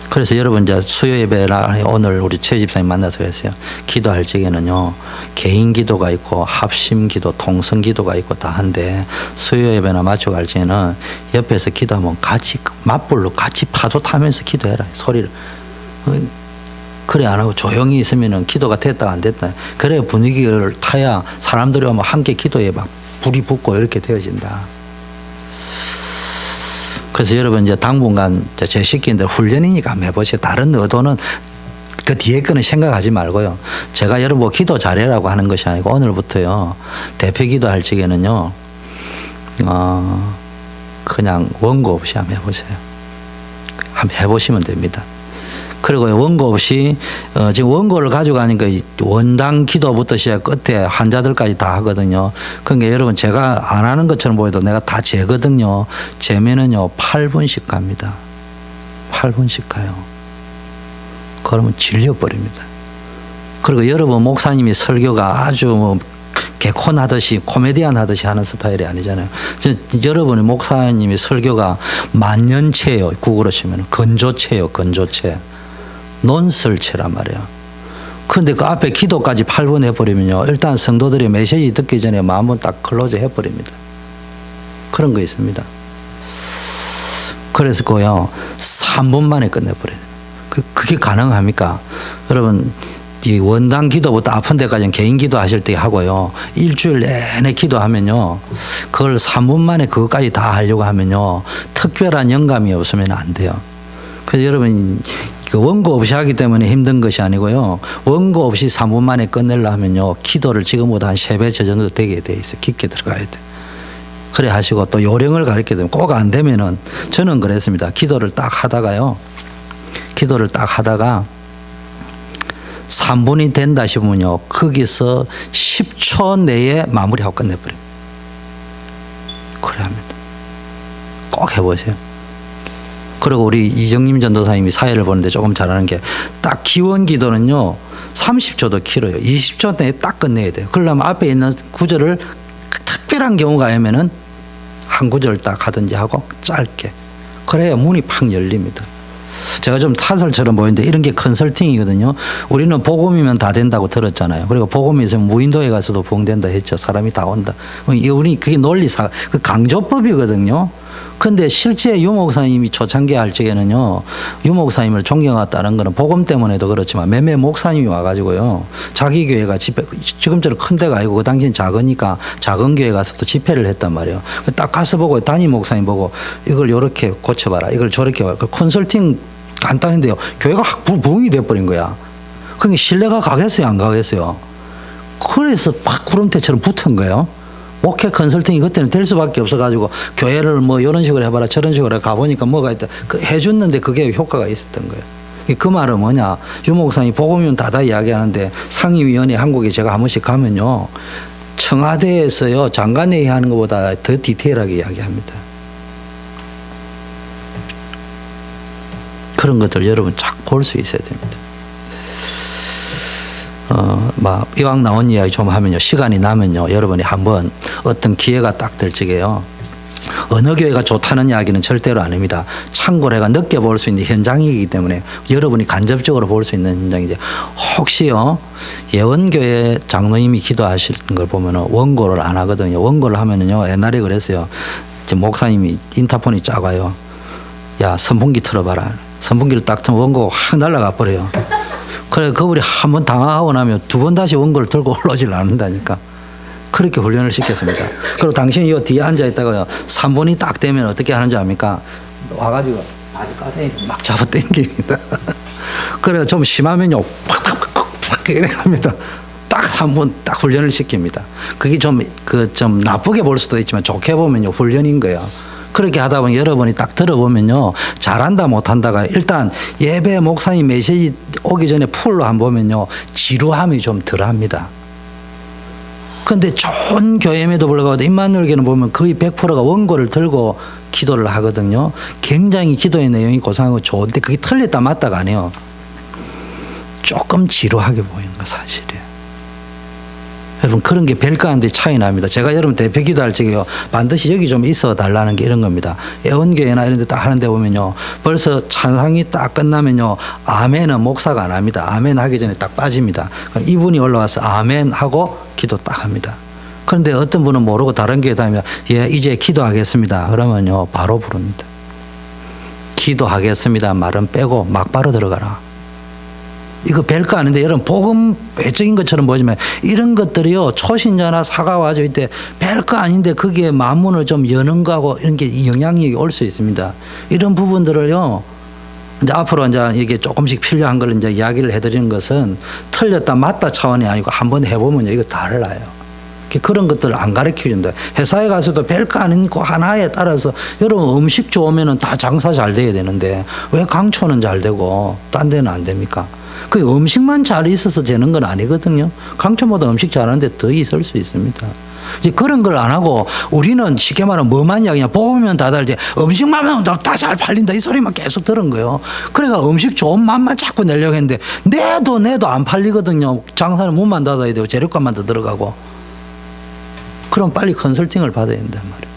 그래서 여러분 이제 수요 예배나 오늘 우리 최 집사님 만나서 했어요. 기도할 적에는요 개인 기도가 있고 합심 기도, 통성 기도가 있고 다 한데 수요 예배나 맞춰 갈 적에는 옆에서 기도하면 같이 맞불로 같이 파도 타면서 기도해라. 소리를. 그래 안 하고 조용히 있으면은 기도가 됐다 안 됐다. 그래 분위기를 타야 사람들이 오면 함께 기도해 막 불이 붙고 이렇게 되어진다. 그래서 여러분 이제 당분간 제 시키는 대로 훈련이니까 한번 해보세요. 다른 의도는 그 뒤에 거는 생각하지 말고요. 제가 여러분 뭐 기도 잘해라고 하는 것이 아니고 오늘부터요 대표 기도할 적에는요 그냥 원고 없이 한번 해보세요. 한번 해보시면 됩니다. 그리고 원고 없이 지금 원고를 가져가니까 원당 기도부터 시작 끝에 환자들까지 다 하거든요. 그러니까 여러분 제가 안 하는 것처럼 보여도 내가 다 재거든요. 재면은요 8분씩 갑니다. 8분씩 가요. 그러면 질려버립니다. 그리고 여러분 목사님이 설교가 아주 뭐 개콘 하듯이 코미디언 하듯이 하는 스타일이 아니잖아요. 여러분의 목사님이 설교가 만년체예요. 국어로 치면 건조체예요. 건조체. 논설체란 말이에요. 그런데 그 앞에 기도까지 8분 해버리면요. 일단 성도들이 메시지 듣기 전에 마음은 딱 클로즈 해버립니다. 그런 거 있습니다. 그래서 그거요. 3분 만에 끝내버려요. 그게 가능합니까? 여러분 이 원당 기도부터 아픈 데까지는 개인 기도 하실 때 하고요. 일주일 내내 기도하면요. 그걸 3분 만에 그것까지 다 하려고 하면요. 특별한 영감이 없으면 안 돼요. 그래서 여러분 그 원고 없이 하기 때문에 힘든 것이 아니고요. 원고 없이 3분 만에 끝내려 하면요. 기도를 지금보다 한 3배 저 정도 되게 돼 있어요. 깊게 들어가야 돼. 그래 하시고 또 요령을 가르쳐 되면 꼭 안 되면은 저는 그랬습니다. 기도를 딱 하다가 3분이 된다 싶으면요. 거기서 10초 내에 마무리하고 끝내버립니다. 그래 합니다. 꼭 해보세요. 그리고 우리 이정림 전도사님이 사회를 보는데 조금 잘하는 게 딱 기원 기도는요. 30초도 길어요. 20초 내에 딱 끝내야 돼요. 그러려면 앞에 있는 구절을 특별한 경우가 아니면은 한 구절 딱 하든지 하고 짧게. 그래야 문이 팍 열립니다. 제가 좀 사설처럼 보이는데 이런 게 컨설팅이거든요. 우리는 복음이면 다 된다고 들었잖아요. 그리고 복음이 있으면 무인도에 가서도 부흥된다 했죠. 사람이 다 온다. 우리 그게 논리사, 그 강조법이거든요. 근데 실제 유 목사님이 초창기 할 적에는요, 유 목사님을 존경했다는 거는 복음 때문에도 그렇지만 몇몇 목사님이 와가지고요, 자기 교회가 집회, 지금처럼 큰 데가 아니고 그 당시엔 작으니까 작은 교회 가서도 집회를 했단 말이에요. 딱 가서 보고 담임 목사님 보고 이걸 이렇게 고쳐봐라, 이걸 저렇게 그 컨설팅 간단한데요, 교회가 확 부흥이 돼버린 거야. 그러니까 신뢰가 가겠어요, 안 가겠어요? 그래서 팍 구름대처럼 붙은 거예요. 목회 컨설팅이 그때는 될 수밖에 없어가지고 교회를 뭐 이런 식으로 해봐라 저런 식으로 해 가보니까 뭐가 있다. 해줬는데 그게 효과가 있었던 거예요. 그 말은 뭐냐. 유 목사님이 복음이면 다다 이야기하는데 상임위원회 한국에 제가 한 번씩 가면요. 청와대에서요. 장관회의 하는 것보다 더 디테일하게 이야기합니다. 그런 것들 여러분 쫙 볼 수 있어야 됩니다. 막 이왕 나온 이야기 좀 하면요. 시간이 나면요. 여러분이 한번 어떤 기회가 딱 될 적에요. 어느 교회가 좋다는 이야기는 절대로 아닙니다. 참고로 내가 늦게 볼 수 있는 현장이기 때문에 여러분이 간접적으로 볼 수 있는 현장이죠. 혹시요. 예원교회 장로님이 기도하시는 걸 보면은 원고를 안 하거든요. 원고를 하면은요. 옛날에 그랬어요. 목사님이 인터폰이 작아요. 야, 선풍기 틀어봐라. 선풍기를 딱 틀면 원고가 확 날아가 버려요. 그래, 그분이 한 번 당황하고 나면 두 번 다시 원고를 들고 올라오질 않는다니까. 그렇게 훈련을 시켰습니다. 그리고 당신이 이 뒤에 앉아있다가요, 3분이 딱 되면 어떻게 하는지 압니까? 와가지고 바지 가슴에 막 잡아 당깁니다. 그래, 좀 심하면요, 팍팍팍팍 이렇게 합니다. 딱 3분 딱 훈련을 시킵니다. 그게 좀 나쁘게 볼 수도 있지만 좋게 보면요, 훈련인 거예요. 그렇게 하다 보면 여러분이 딱 들어보면요, 잘한다 못한다가 일단 예배 목사님 메시지 오기 전에 풀로 한번 보면요, 지루함이 좀 덜합니다. 근데 좋은 교회임에도 불구하고 임마누엘교회는 보면 거의 100%가 원고를 들고 기도를 하거든요. 굉장히 기도의 내용이 고상하고 좋은데 그게 틀렸다 맞다가 아니에요. 조금 지루하게 보이는 거 사실이에요. 여러분, 그런 게 별거 아닌데 차이 납니다. 제가 여러분 대표 기도할 적에요, 반드시 여기 좀 있어 달라는 게 이런 겁니다. 애원교회나 이런 데 딱 하는데 보면요, 벌써 찬상이 딱 끝나면요, 아멘은 목사가 안 합니다. 아멘 하기 전에 딱 빠집니다. 그럼 이분이 올라와서 아멘 하고 기도 딱 합니다. 그런데 어떤 분은 모르고 다른 교회 다니면, 예, 이제 기도하겠습니다. 그러면요, 바로 부릅니다. 기도하겠습니다 말은 빼고 막바로 들어가라. 이거 별거 아닌데 여러분, 복음 외적인 것처럼 보지만 이런 것들이요, 초신자나 사가 와서 이때 별거 아닌데 거기에 마음문을 좀 여는 거하고 이런 게 영향력이 올 수 있습니다. 이런 부분들을요, 이제 앞으로 이제 이게 조금씩 필요한 걸 이제 이야기를 해드리는 것은 틀렸다 맞다 차원이 아니고 한번 해보면 이거 달라요. 그런 것들을 안 가르쳐 준다. 회사에 가서도 별거 아닌 거 하나에 따라서 여러분 음식 좋으면 다 장사 잘 돼야 되는데 왜 강초는 잘 되고 딴 데는 안 됩니까? 그 음식만 잘 있어서 되는 건 아니거든요. 강초보다 음식 잘하는데 더 있을 수 있습니다. 이제 그런 걸 안 하고 우리는 쉽게 말하면 뭐만 이야기냐, 뽑으면 다 달지 음식만 하면 다 잘 팔린다 이 소리만 계속 들은 거예요. 그러니까 음식 좋은 맛만 자꾸 내려고 했는데 내도 안 팔리거든요. 장사는 문만 닫아야 되고 재료값만 더 들어가고. 그럼 빨리 컨설팅을 받아야 된단 말이에요.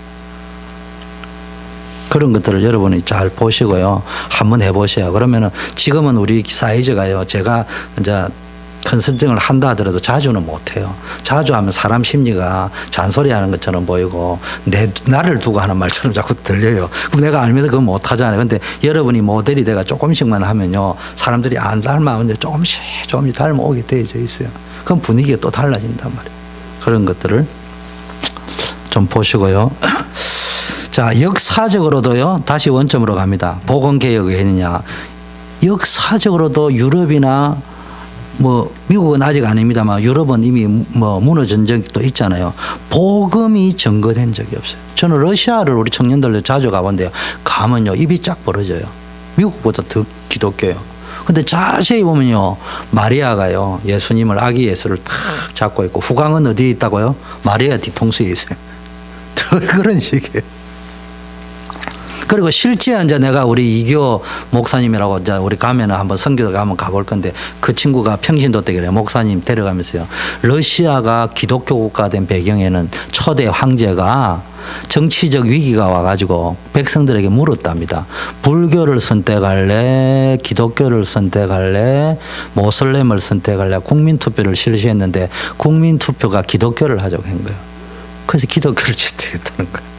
그런 것들을 여러분이 잘 보시고요, 한번 해보세요. 그러면은 지금은 우리 사이즈가요, 제가 이제 컨설팅을 한다 하더라도 자주는 못해요. 자주 하면 사람 심리가 잔소리하는 것처럼 보이고 나를 두고 하는 말처럼 자꾸 들려요. 그럼 내가 알면서 그거 못하잖아요. 근데 여러분이 모델이 내가 조금씩만 하면요, 사람들이 안 닮아오는데 조금씩 닮아오게 되어져 있어요. 그럼 분위기가 또 달라진단 말이에요. 그런 것들을 좀 보시고요. 자, 역사적으로도요, 다시 원점으로 갑니다. 복음개혁을 했느냐. 역사적으로도 유럽이나 뭐 미국은 아직 아닙니다만 유럽은 이미 뭐 무너진 적도 있잖아요. 복음이 증거된 적이 없어요. 저는 러시아를 우리 청년들도 자주 가본데요, 가면요 입이 쫙 벌어져요. 미국보다 더 기독교예요. 근데 자세히 보면요, 마리아가요, 예수님을 아기 예수를 탁 잡고 있고, 후광은 어디에 있다고요? 마리아 뒤통수에 있어요. 그런 식이에요. 그리고 실제 이제 내가 우리 이교 목사님이라고 이제 우리 가면은 한번 선교도 한번 가볼 건데, 그 친구가 평신도 때 그래요. 목사님 데려가면서요, 러시아가 기독교 국가 된 배경에는 초대 황제가 정치적 위기가 와가지고 백성들에게 물었답니다. 불교를 선택할래, 기독교를 선택할래, 모슬렘을 선택할래. 국민투표를 실시했는데 국민투표가 기독교를 하자고 한 거예요. 그래서 기독교를 지지했다는 거예요.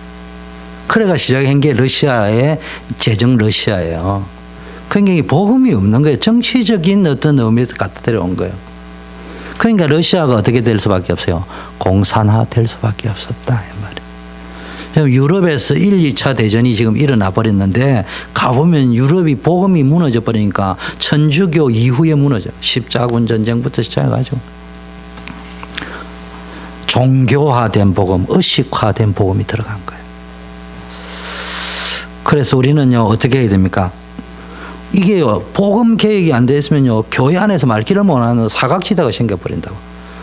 그래가 시작한 게 러시아의 제정 러시아예요. 그러니까 복음이 없는 거예요. 정치적인 어떤 의미에서 갖다 데려온 거예요. 그러니까 러시아가 어떻게 될 수밖에 없어요. 공산화 될 수밖에 없었다 이 말이에요. 유럽에서 1, 2차 대전이 지금 일어나 버렸는데 가보면 유럽이 복음이 무너져 버리니까 천주교 이후에 무너져요. 십자군 전쟁부터 시작해가지고 종교화된 복음, 의식화된 복음이 들어간 거예요. 그래서 우리는요, 어떻게 해야 됩니까? 이게요, 복음 개혁이 안 됐으면요, 교회 안에서 말귀를 못하는 사각지대가 생겨버린다고.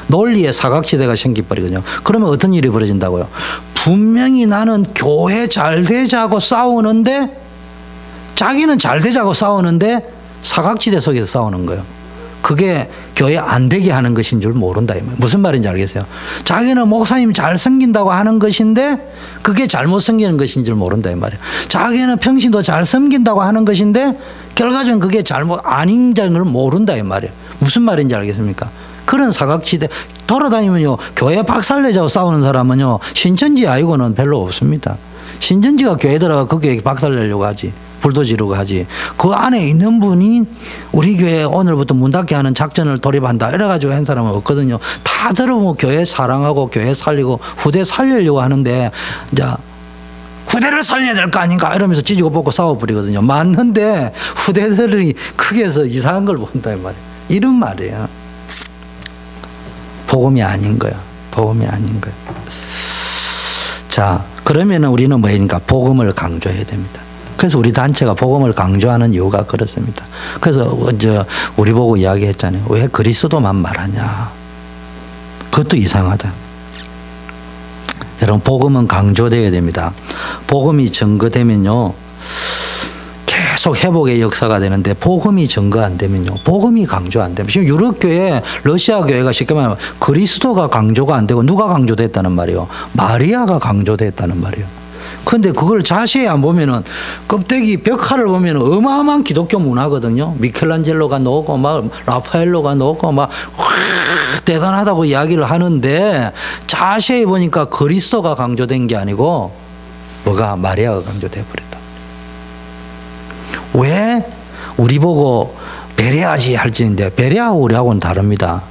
논리의 사각지대가 생겨버리거든요. 그러면 어떤 일이 벌어진다고요? 분명히 나는 교회 잘 되자고 싸우는데, 자기는 잘 되자고 싸우는데 사각지대 속에서 싸우는 거예요. 그게 교회 안 되게 하는 것인 줄 모른다. 무슨 말인지 알겠어요? 자기는 목사님 잘 섬긴다고 하는 것인데 그게 잘못 섬기는 것인 줄 모른다 이 말이에요. 자기는 평신도 잘 섬긴다고 하는 것인데 결과적으로 그게 잘못 아닌 걸 모른다 이 말이에요. 무슨 말인지 알겠습니까? 그런 사각지대 돌아다니면요, 교회 박살내자고 싸우는 사람은요, 신천지 아이고는 별로 없습니다. 신천지가 교회 들어가 그 교회 박살내려고 하지. 불도 지르고 하지. 그 안에 있는 분이 우리 교회 오늘부터 문 닫게 하는 작전을 돌입한다 이래가지고 한 사람은 없거든요. 다들 뭐 교회 사랑하고 교회 살리고 후대 살리려고 하는데 이제 후대를 살려야 될 거 아닌가 이러면서 찢고 뽑고 싸워버리거든요. 맞는데 후대들이 크게서 이상한 걸 본다 이 말이에요. 이런 말이에요. 복음이 아닌 거야. 복음이 아닌 거야. 자, 그러면 우리는 뭐니까 복음을 강조해야 됩니다. 그래서 우리 단체가 복음을 강조하는 이유가 그렇습니다. 그래서 우리 보고 이야기했잖아요. 왜 그리스도만 말하냐. 그것도 이상하다. 여러분 복음은 강조되어야 됩니다. 복음이 증거되면요. 계속 회복의 역사가 되는데 복음이 증거 안 되면요. 복음이 강조 안 되면. 지금 유럽교회, 러시아교회가 쉽게 말하면 그리스도가 강조가 안 되고 누가 강조됐다는 말이에요. 마리아가 강조됐다는 말이에요. 그런데 그걸 자세히 안 보면은 껍데기 벽화를 보면은 어마어마한 기독교 문화거든요. 미켈란젤로가 넣고 막 라파엘로가 넣고 막 대단하다고 이야기를 하는데 자세히 보니까 그리스도가 강조된 게 아니고 뭐가 마리아가 강조돼 버렸다. 왜 우리 보고 배려하지 할지인데 배려하고 우리하고는 다릅니다.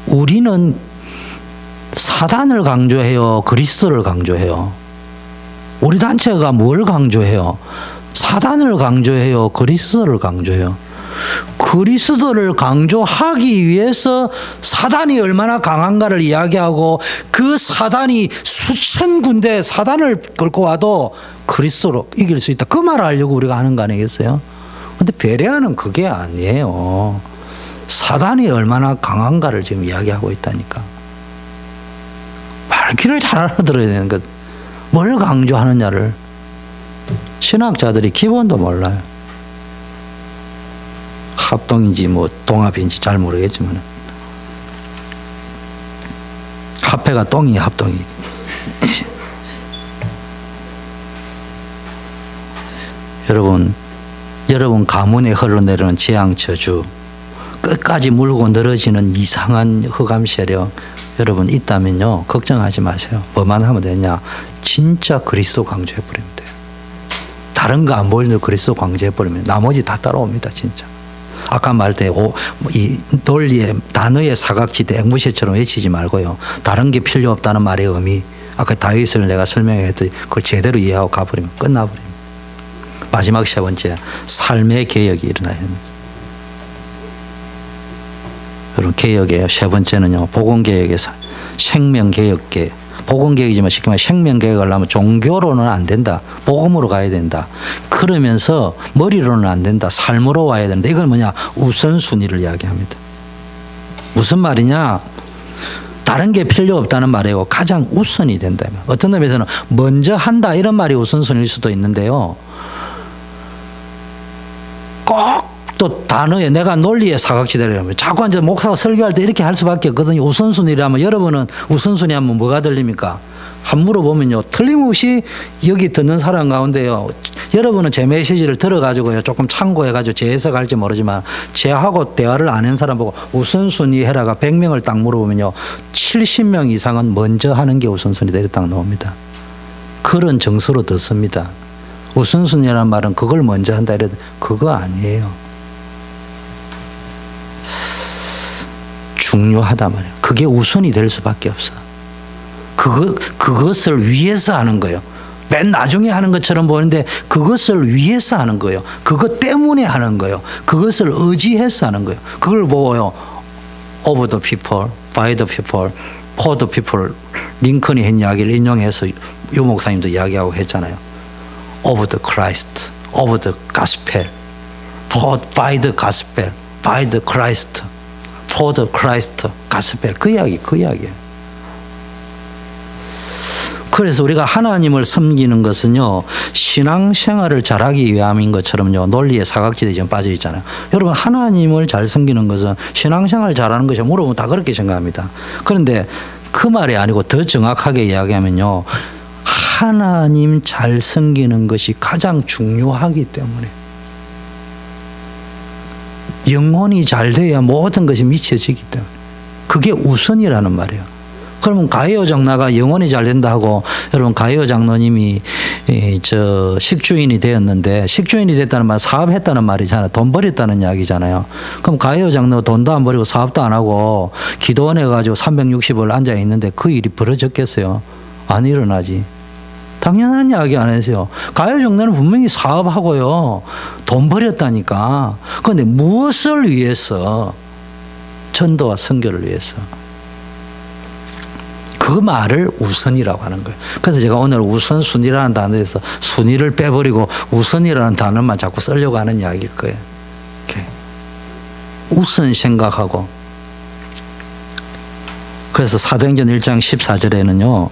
우리는 사단을 강조해요. 그리스도를 강조해요. 우리 단체가 뭘 강조해요? 사단을 강조해요. 그리스도를 강조해요. 그리스도를 강조하기 위해서 사단이 얼마나 강한가를 이야기하고 그 사단이 수천 군데 사단을 끌고 와도 그리스도로 이길 수 있다. 그 말을 하려고 우리가 하는 거 아니겠어요? 그런데 베레아는 그게 아니에요. 사단이 얼마나 강한가를 지금 이야기하고 있다니까. 말귀를 잘 알아들어야 되는 것. 뭘 강조하느냐를 신학자들이 기본도 몰라요. 합동인지 뭐 동합인지 잘 모르겠지만 합해가 똥이 합동이. 여러분 가문에 흘러내리는 재앙 저주 끝까지 물고 늘어지는 이상한 흑암 세력 여러분 있다면요 걱정하지 마세요. 뭐만 하면 되냐. 진짜 그리스도 강조해버리면 돼요. 다른 거 안 보이는 그리스도 강조해버리면 나머지 다 따라옵니다. 진짜. 아까 말때 이 논리의 단어의 사각지대 앵무새처럼 외치지 말고요. 다른 게 필요 없다는 말의 의미. 아까 다윗을 내가 설명했더니 그걸 제대로 이해하고 가버리면 끝나버립니다. 마지막 세 번째 삶의 개혁이 일어나야 됩니다. 여러분 개혁의 세 번째는요. 복음개혁에서 생명개혁계. 복음개혁이지만 쉽게 말해 생명개혁을 하려면 종교로는 안 된다. 복음으로 가야 된다. 그러면서 머리로는 안 된다. 삶으로 와야 된다. 이건 뭐냐. 우선순위를 이야기합니다. 무슨 말이냐. 다른 게 필요 없다는 말이에요. 가장 우선이 된다면. 어떤 점에서는 먼저 한다 이런 말이 우선순위일 수도 있는데요. 꼭 또 단어에 내가 논리의 사각지대라면 자꾸 이제 목사가 설교할 때 이렇게 할 수밖에 없거든요. 우선순위라면 여러분은 우선순위 하면 뭐가 들립니까? 한 물어보면요. 틀림없이 여기 듣는 사람 가운데요. 여러분은 제 메시지를 들어가지고요. 조금 참고해가지고 재해석할지 모르지만 제하고 대화를 안 한 사람 보고 우선순위 해라가 100명을 딱 물어보면요. 70명 이상은 먼저 하는 게 우선순위다 이렇게 딱 나옵니다. 그런 정서로 듣습니다. 우선순위라는 말은 그걸 먼저 한다 이래도 그거 아니에요. 중요하단 말이에요. 그게 우선이 될 수밖에 없어. 그것을 위해서 하는 거예요. 맨 나중에 하는 것처럼 보이는데 그것을 위해서 하는 거예요. 그것 때문에 하는 거예요. 그것을 의지해서 하는 거예요. 그걸 보고요. Of the people, by the people, for the people. 링컨이 한 이야기를 인용해서 유 목사님도 이야기하고 했잖아요. Of the Christ, of the gospel, by the gospel, by the Christ. For the Christ gospel. 그 이야기예요. 그래서 우리가 하나님을 섬기는 것은요, 신앙생활을 잘하기 위함인 것처럼요, 논리의 사각지대에 지금 빠져 있잖아요. 여러분, 하나님을 잘 섬기는 것은 신앙생활 잘하는 것이 물어보면 다 그렇게 생각합니다. 그런데 그 말이 아니고 더 정확하게 이야기하면요, 하나님 잘 섬기는 것이 가장 중요하기 때문에. 영혼이 잘 돼야 모든 것이 미쳐지기 때문에. 그게 우선이라는 말이에요. 그러면 가이오 장로가 영혼이 잘 된다 하고 여러분 가이오 장로님이 식주인이 되었는데, 식주인이 됐다는 말 사업했다는 말이잖아요. 돈 버렸다는 이야기잖아요. 그럼 가해요 장로 돈도 안 버리고 사업도 안 하고 기도원에 가지고 360을 앉아 있는데 그 일이 벌어졌겠어요? 안 일어나지. 당연한 이야기 안 했어요. 가해요 장로는 분명히 사업하고요. 돈 버렸다니까. 그런데 무엇을 위해서? 전도와 선교를 위해서. 그 말을 우선이라고 하는 거예요. 그래서 제가 오늘 우선순위라는 단어에서 순위를 빼버리고 우선이라는 단어만 자꾸 쓰려고 하는 이야기일 거예요. 이렇게. 우선 생각하고. 그래서 사도행전 1장 14절에는요.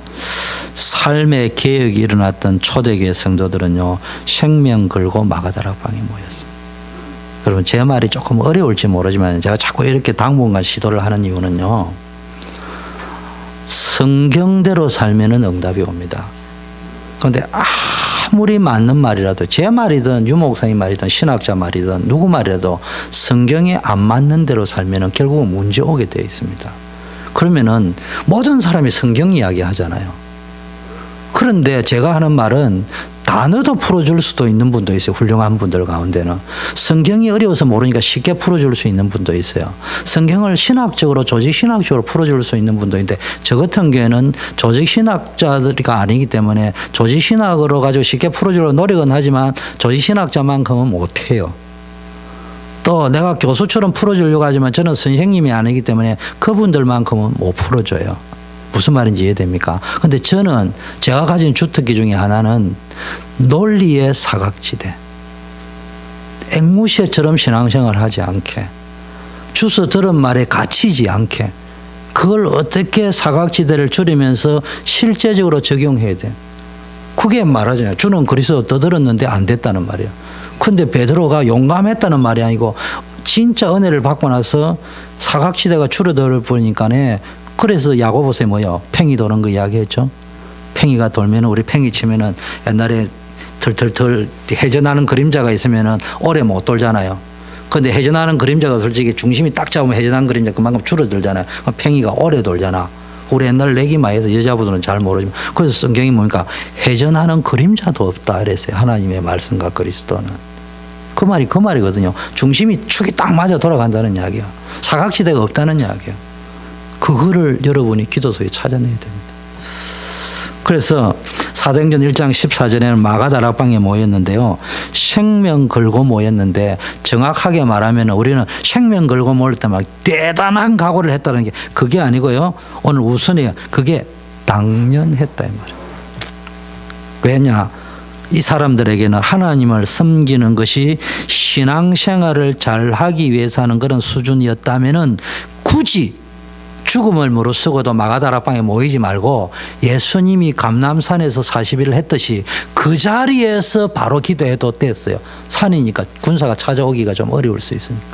삶의 개혁이 일어났던 초대교회 성도들은요. 생명 걸고 마가다락방에 모였습니다. 여러분 제 말이 조금 어려울지 모르지만 제가 자꾸 이렇게 당분간 시도를 하는 이유는요. 성경대로 살면은 응답이 옵니다. 그런데 아무리 맞는 말이라도 제 말이든 유목사님 말이든 신학자 말이든 누구 말이라도 성경에 안 맞는 대로 살면은 결국은 문제 오게 되어 있습니다. 그러면은 모든 사람이 성경 이야기 하잖아요. 그런데 제가 하는 말은 단어도 풀어줄 수도 있는 분도 있어요. 훌륭한 분들 가운데는. 성경이 어려워서 모르니까 쉽게 풀어줄 수 있는 분도 있어요. 성경을 신학적으로 조직신학적으로 풀어줄 수 있는 분도 있는데 저 같은 경우에는 조직신학자들이가 아니기 때문에 조직신학으로 가지고 쉽게 풀어주려고 노력은 하지만 조직신학자만큼은 못해요. 또 내가 교수처럼 풀어주려고 하지만 저는 선생님이 아니기 때문에 그분들만큼은 못 풀어줘요. 무슨 말인지 이해됩니까? 근데 저는 제가 가진 주특기 중에 하나는 논리의 사각지대. 앵무새처럼 신앙생활을 하지 않게. 주워 들은 말에 갇히지 않게. 그걸 어떻게 사각지대를 줄이면서 실제적으로 적용해야 돼. 그게 말하잖아요. 주는 그리스도 떠들었는데 안 됐다는 말이에요. 근데 베드로가 용감했다는 말이 아니고 진짜 은혜를 받고 나서 사각지대가 줄어들 보니까네. 그래서 야고보서에 뭐요? 팽이 도는 거 이야기했죠. 팽이가 돌면은 우리 팽이 치면은 옛날에 털털털 해전하는 그림자가 있으면은 오래 못 돌잖아요. 그런데 해전하는 그림자가 솔직히 중심이 딱 잡으면 해전하는 그림자 그만큼 줄어들잖아요. 팽이가 오래 돌잖아. 우리 옛날 내기마에서 여자분들은 잘 모르지만 그래서 성경이 뭡니까? 해전하는 그림자도 없다 이랬어요. 하나님의 말씀과 그리스도는. 그 말이 그 말이거든요. 중심이 축이 딱 맞아 돌아간다는 이야기야. 사각지대가 없다는 이야기야. 그거를 여러분이 기도서에 찾아내야 됩니다. 그래서 사도행전 1장 14절에는 마가다락방에 모였는데요. 생명 걸고 모였는데 정확하게 말하면 우리는 생명 걸고 모일 때 막 대단한 각오를 했다는 게 그게 아니고요. 오늘 우선이에요. 그게 당연했다 이 말이에요. 왜냐? 이 사람들에게는 하나님을 섬기는 것이 신앙생활을 잘 하기 위해서 하는 그런 수준이었다면은 굳이 죽음을 무릅쓰고도 마가다락방에 모이지 말고 예수님이 감람산에서 40일을 했듯이 그 자리에서 바로 기도해도 됐어요. 산이니까 군사가 찾아오기가 좀 어려울 수 있으니까.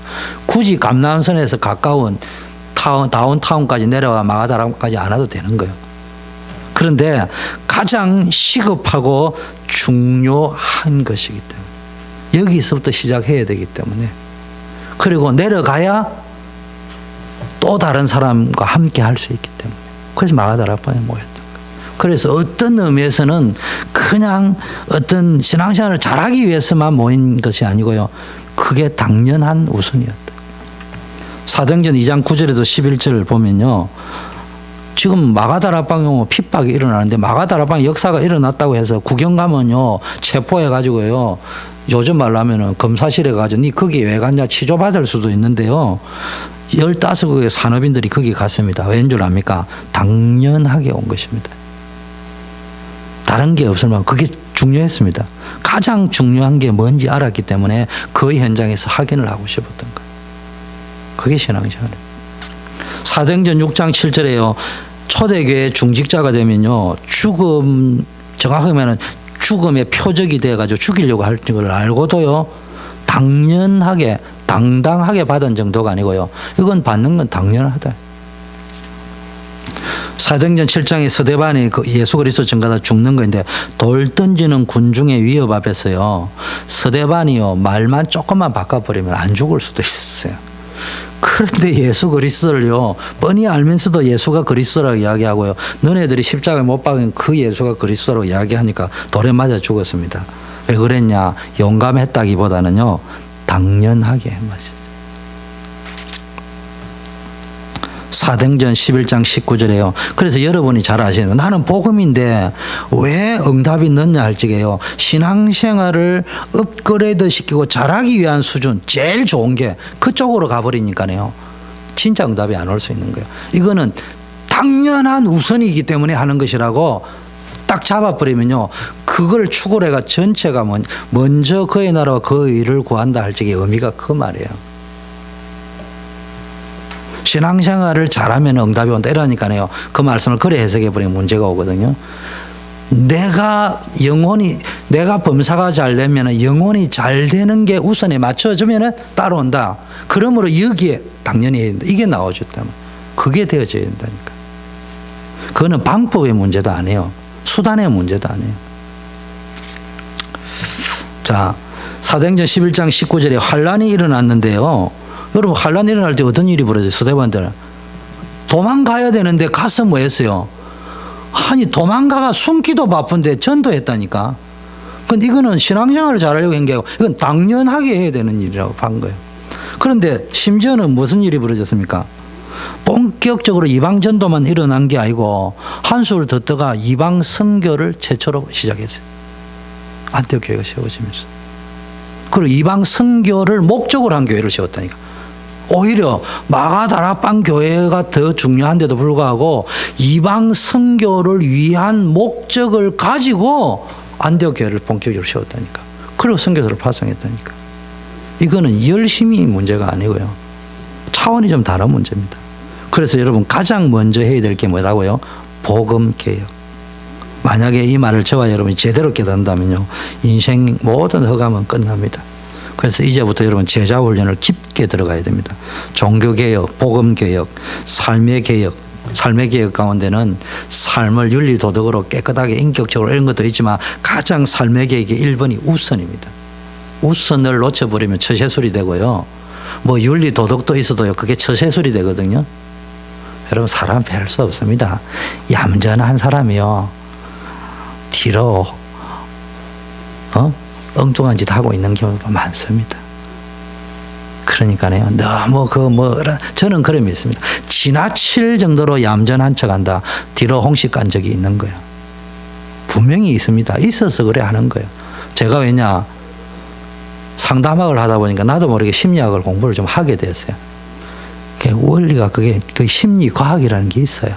굳이 감람산에서 가까운 다운타운까지 내려와 마가다락방까지 안 와도 되는 거예요. 그런데 가장 시급하고 중요한 것이기 때문에 여기서부터 시작해야 되기 때문에 그리고 내려가야 또 다른 사람과 함께 할 수 있기 때문에 그래서 마가다락방에 모였던 거예요. 그래서 어떤 의미에서는 그냥 어떤 신앙생활을 잘하기 위해서만 모인 것이 아니고요. 그게 당연한 우선이었다. 사도행전 2장 9절에서 11절을 보면요. 지금 마가다락방에 핍박이 일어나는데 마가다락방 역사가 일어났다고 해서 구경 가면요. 체포해가지고요. 요즘 말로 하면은 검사실에 가지고 니 거기 왜 갔냐 취조받을 수도 있는데요. 15개의 산업인들이 거기 갔습니다. 왠 줄 압니까? 당연하게 온 것입니다. 다른 게 없을 만큼 그게 중요했습니다. 가장 중요한 게 뭔지 알았기 때문에 그 현장에서 확인을 하고 싶었던 거예요. 그게 신앙생활이에요. 사도행전 6장 7절에요. 초대교회 중직자가 되면요. 죽음, 정확하게 말하면 죽음의 표적이 돼가지고 죽이려고 할 걸 알고도요. 당연하게 당당하게 받은 정도가 아니고요. 이건 받는 건 당연하다. 사도행전 7장에 스데반이 예수 그리스도 전가다 죽는 거인데 돌 던지는 군중의 위협 앞에서요. 스데반이요. 말만 조금만 바꿔버리면 안 죽을 수도 있었어요. 그런데 예수 그리스도를요, 뻔히 알면서도 예수가 그리스도라고 이야기하고요, 너네들이 십자가에 못 박은 그 예수가 그리스도라고 이야기하니까 돌에 맞아 죽었습니다. 왜 그랬냐? 용감했다기보다는요, 당연하게 맞았어요. 사도행전 11장 19절에요. 그래서 여러분이 잘 아시는, 나는 복음인데 왜 응답이 늦냐 할 적에요, 신앙생활을 업그레이드 시키고 잘하기 위한 수준, 제일 좋은 게 그쪽으로 가버리니까요, 진짜 응답이 안 올 수 있는 거예요. 이거는 당연한 우선이기 때문에 하는 것이라고 딱 잡아버리면요, 그걸 추구를 해가 전체가 먼저 그의 나라와 그의 일을 구한다 할 적에 의미가 그 말이에요. 신앙생활을 잘하면 응답이 온다 이러니까요, 그 말씀을 그래 해석해버리면 문제가 오거든요. 내가 범사가 잘 되면 영혼이 잘 되는 게 우선에 맞춰지면 따라온다. 그러므로 여기에 당연히 해야 된다. 이게 나와줬다면 그게 되어져야 된다니까. 그거는 방법의 문제도 아니에요. 수단의 문제도 아니에요. 자, 사도행전 11장 19절에 환란이 일어났는데요, 여러분, 환란이 일어날 때 어떤 일이 벌어져요? 서대반들은 도망가야 되는데 가서 뭐 했어요? 아니, 도망가가 숨기도 바쁜데 전도했다니까. 근데 이거는 신앙생활을 잘하려고 한 게 아니고 이건 당연하게 해야 되는 일이라고 한 거예요. 그런데 심지어는 무슨 일이 벌어졌습니까? 본격적으로 이방 전도만 일어난 게 아니고 한수를 더 이방 선교를 최초로 시작했어요. 안티옥 교회가 세워지면서. 그리고 이방 선교를 목적으로 한 교회를 세웠다니까. 오히려 마가다락방 교회가 더 중요한데도 불구하고 이방 선교를 위한 목적을 가지고 안티옥 교회를 본격적으로 세웠다니까. 그리고 선교사를 파송했다니까. 이거는 열심히 문제가 아니고요, 차원이 좀 다른 문제입니다. 그래서 여러분, 가장 먼저 해야 될 게 뭐라고요? 복음 개혁. 만약에 이 말을 저와 여러분이 제대로 깨닫는다면요, 인생 모든 허감은 끝납니다. 그래서 이제부터 여러분 제자 훈련을 깊게 들어가야 됩니다. 종교개혁, 복음개혁, 삶의 개혁. 삶의 개혁 가운데는 삶을 윤리도덕으로 깨끗하게 인격적으로 이런 것도 있지만 가장 삶의 개혁의 1번이 우선입니다. 우선을 놓쳐버리면 처세술이 되고요, 뭐 윤리도덕도 있어도요, 그게 처세술이 되거든요. 여러분, 사람 별 수 없습니다. 얌전한 사람이요, 뒤로 엉뚱한 짓 하고 있는 경우가 많습니다. 그러니까요, 너무 저는 그런 믿습니다. 지나칠 정도로 얌전한 척한다, 뒤로 홍식 간 적이 있는 거예요. 분명히 있습니다. 있어서 그래 하는 거예요. 제가 왜냐, 상담학을 하다 보니까 나도 모르게 심리학을 공부를 좀 하게 됐어요. 원리가 그게 그 심리과학이라는 게 있어요.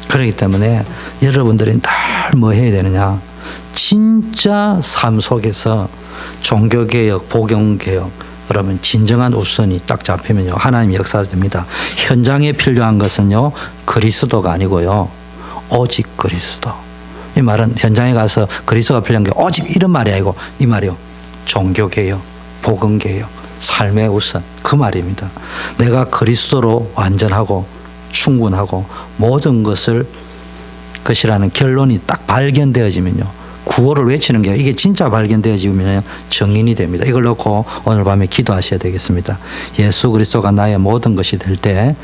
그렇기 때문에 여러분들이 늘 뭐 해야 되느냐, 진짜 삶 속에서 종교개혁, 복음개혁, 그러면 진정한 우선이 딱 잡히면요, 하나님 역사됩니다. 현장에 필요한 것은요, 그리스도가 아니고요, 오직 그리스도. 이 말은 현장에 가서 그리스도가 필요한 게 오직 이런 말이 아니고 이 말이요, 종교개혁, 복음개혁, 삶의 우선, 그 말입니다. 내가 그리스도로 완전하고 충분하고 모든 것이라는 결론이 딱 발견되어지면요, 구호를 외치는 게 이게 진짜 발견되어지면 정인이 됩니다. 이걸 놓고 오늘 밤에 기도하셔야 되겠습니다. 예수 그리스도가 나의 모든 것이 될 때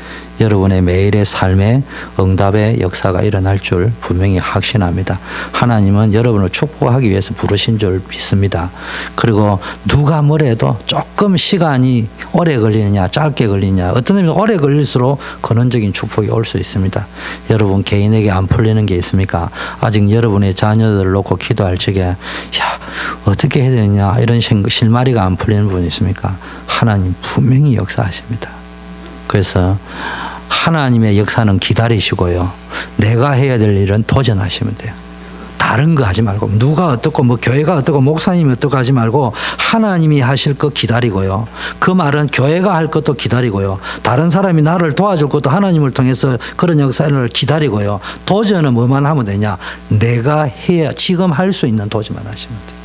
여러분의 매일의 삶에 응답의 역사가 일어날 줄 분명히 확신합니다. 하나님은 여러분을 축복하기 위해서 부르신 줄 믿습니다. 그리고 누가 뭐래도 조금 시간이 오래 걸리느냐 짧게 걸리느냐, 어떤 의미는 오래 걸릴수록 근원적인 축복이 올 수 있습니다. 여러분 개인에게 안 풀리는 게 있습니까? 아직 여러분의 자녀들을 놓고 기도할 적에 야 어떻게 해야 되냐 이런 실마리가 안 풀리는 분이 있습니까? 하나님 분명히 역사하십니다. 그래서 하나님의 역사는 기다리시고요, 내가 해야 될 일은 도전하시면 돼요. 다른 거 하지 말고, 누가 어떻고 뭐 교회가 어떻고 목사님이 어떻고 하지 말고 하나님이 하실 거 기다리고요, 그 말은 교회가 할 것도 기다리고요, 다른 사람이 나를 도와줄 것도 하나님을 통해서 그런 역사를 기다리고요, 도전은 뭐만 하면 되냐, 내가 해야 지금 할 수 있는 도전만 하시면 돼요.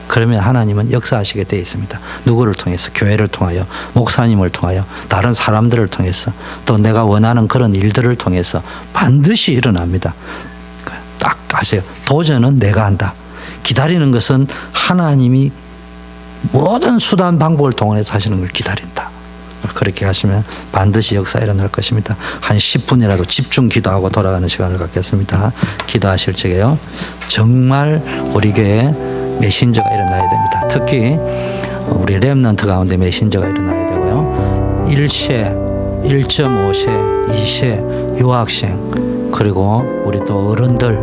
그러면 하나님은 역사하시게 되어 있습니다. 누구를 통해서? 교회를 통하여, 목사님을 통하여, 다른 사람들을 통해서, 또 내가 원하는 그런 일들을 통해서 반드시 일어납니다. 딱 아세요. 도전은 내가 한다. 기다리는 것은 하나님이 모든 수단 방법을 동원해서 하시는 걸 기다린다. 그렇게 하시면 반드시 역사 일어날 것입니다. 한 10분이라도 집중 기도하고 돌아가는 시간을 갖겠습니다. 기도하실 적에요. 정말 우리 교회에 메신저가 일어나야 됩니다. 특히 우리 렘넌트 가운데 메신저가 일어나야 되고요. 1세, 1.5세, 2세, 유학생 그리고 우리 또 어른들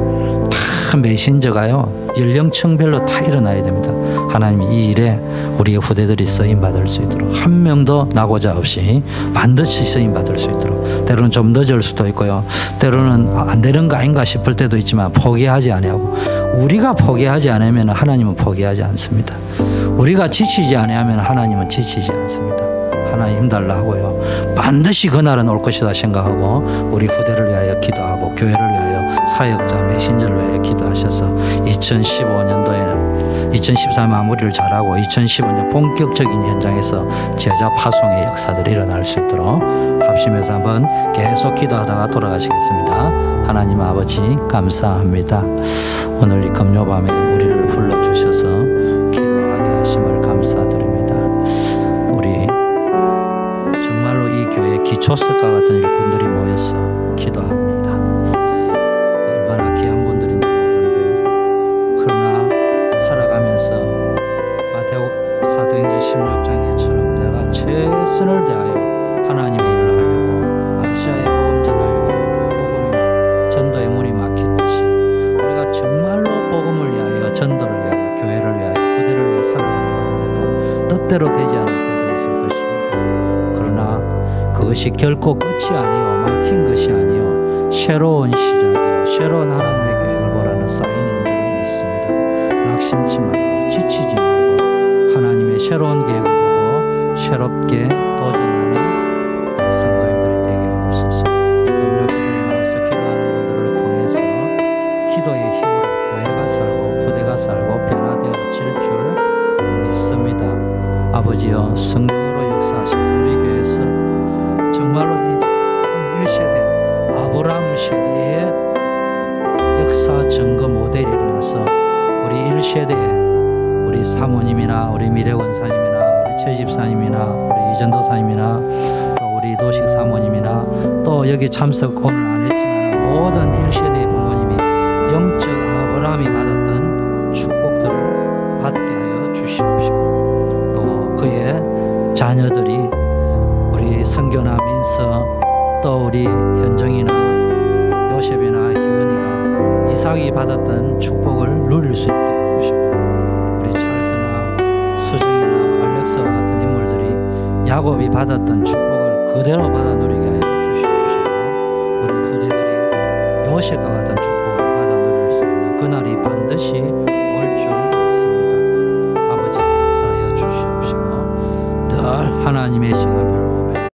다 메신저가요. 연령층별로 다 일어나야 됩니다. 하나님이 이 일에 우리의 후대들이 쓰임받을 수 있도록 한 명도 나고자 없이 반드시 쓰임받을 수 있도록 때로는 좀 늦을 수도 있고요. 때로는 안 되는 거 아닌가 싶을 때도 있지만 포기하지 아니하고 우리가 포기하지 않으면 하나님은 포기하지 않습니다. 우리가 지치지 아니하면 하나님은 지치지 않습니다. 하나님 힘달라 하고요. 반드시 그날은 올 것이다 생각하고 우리 후대를 위하여 기도하고 교회를 위하여 사역자 메신저를 위하여 기도하셔서 2015년도에 2014 마무리를 잘하고 2015년 본격적인 현장에서 제자 파송의 역사들이 일어날 수 있도록 합심해서 한번 계속 기도하다가 돌아가시겠습니다. 하나님 아버지 감사합니다. 오늘 이 금요밤에 우리를 불러주셔서 기도하게 하심을 감사드립니다. 우리 정말로 이 교회 기초석과 같은 일꾼들이 모여서 기도합니다. 얼마나 귀한 분들인지 모르는데 그러나 살아가면서 마태오 사도행전 16장에처럼 내가 최선을 다하여 하나님의 일을 하려고 아시아에 복음 전하려고 하는데 복음이 전도의 문이 막혔듯이 우리가 정말로 복음을 위하여 전도를 위하여 교회를 위하여 후대를 위하여 살아가려고 하는데도 뜻대로 되지 않을 때도 있을 것입니다. 그러나 그것이 결코 끝이 아니요 막힌 것이 아니요 새로운 시작이요 새로운 하나님의 계획을 보라는 사인인 줄 믿습니다. 낙심치 말고 지치지 말고 하나님의 새로운 계획을 보고 새롭게 도전하는 성도님들이 되게 하옵소서. 이 금요 기도에 나와서 기도하는 분들을 통해서 기도의 힘으로 교회가 살고 후대가 살고 변화되어질 줄 믿습니다. 아버지여 성령으로 역사하셔서 우리 교회에서 정말로 이 1세대 아브라함 세대의 역사 증거 모델이 일어나서 우리 1세대에 우리 사모님이나 우리 미래원사님이나 우리 최집사님이나 우리 이전도사님이나 또 우리 도식 사모님이나 또 여기 참석 오늘 안 했지만 모든 1세대의 부모님이 영적 아브라함이 받았던 축복들을 받게 하여 주시옵시고 또 그의 자녀들이 우리 성교나 민서 또 우리 현정이나 요셉이나 희은이가 이삭이 받았던 축복을 누릴 수 있게 하옵시고 우리 찰스나 수정이나 알렉스와 같은 인물들이 야곱이 받았던 축복을 그대로 받아 누리게 하여 주시옵시고 우리 후대들이 요셉과 같은 축복을 받아 누릴 수 있는 그날이 반드시 올 줄 믿습니다. 아버지 역사하여 주시옵시고 늘 하나님의 시간표를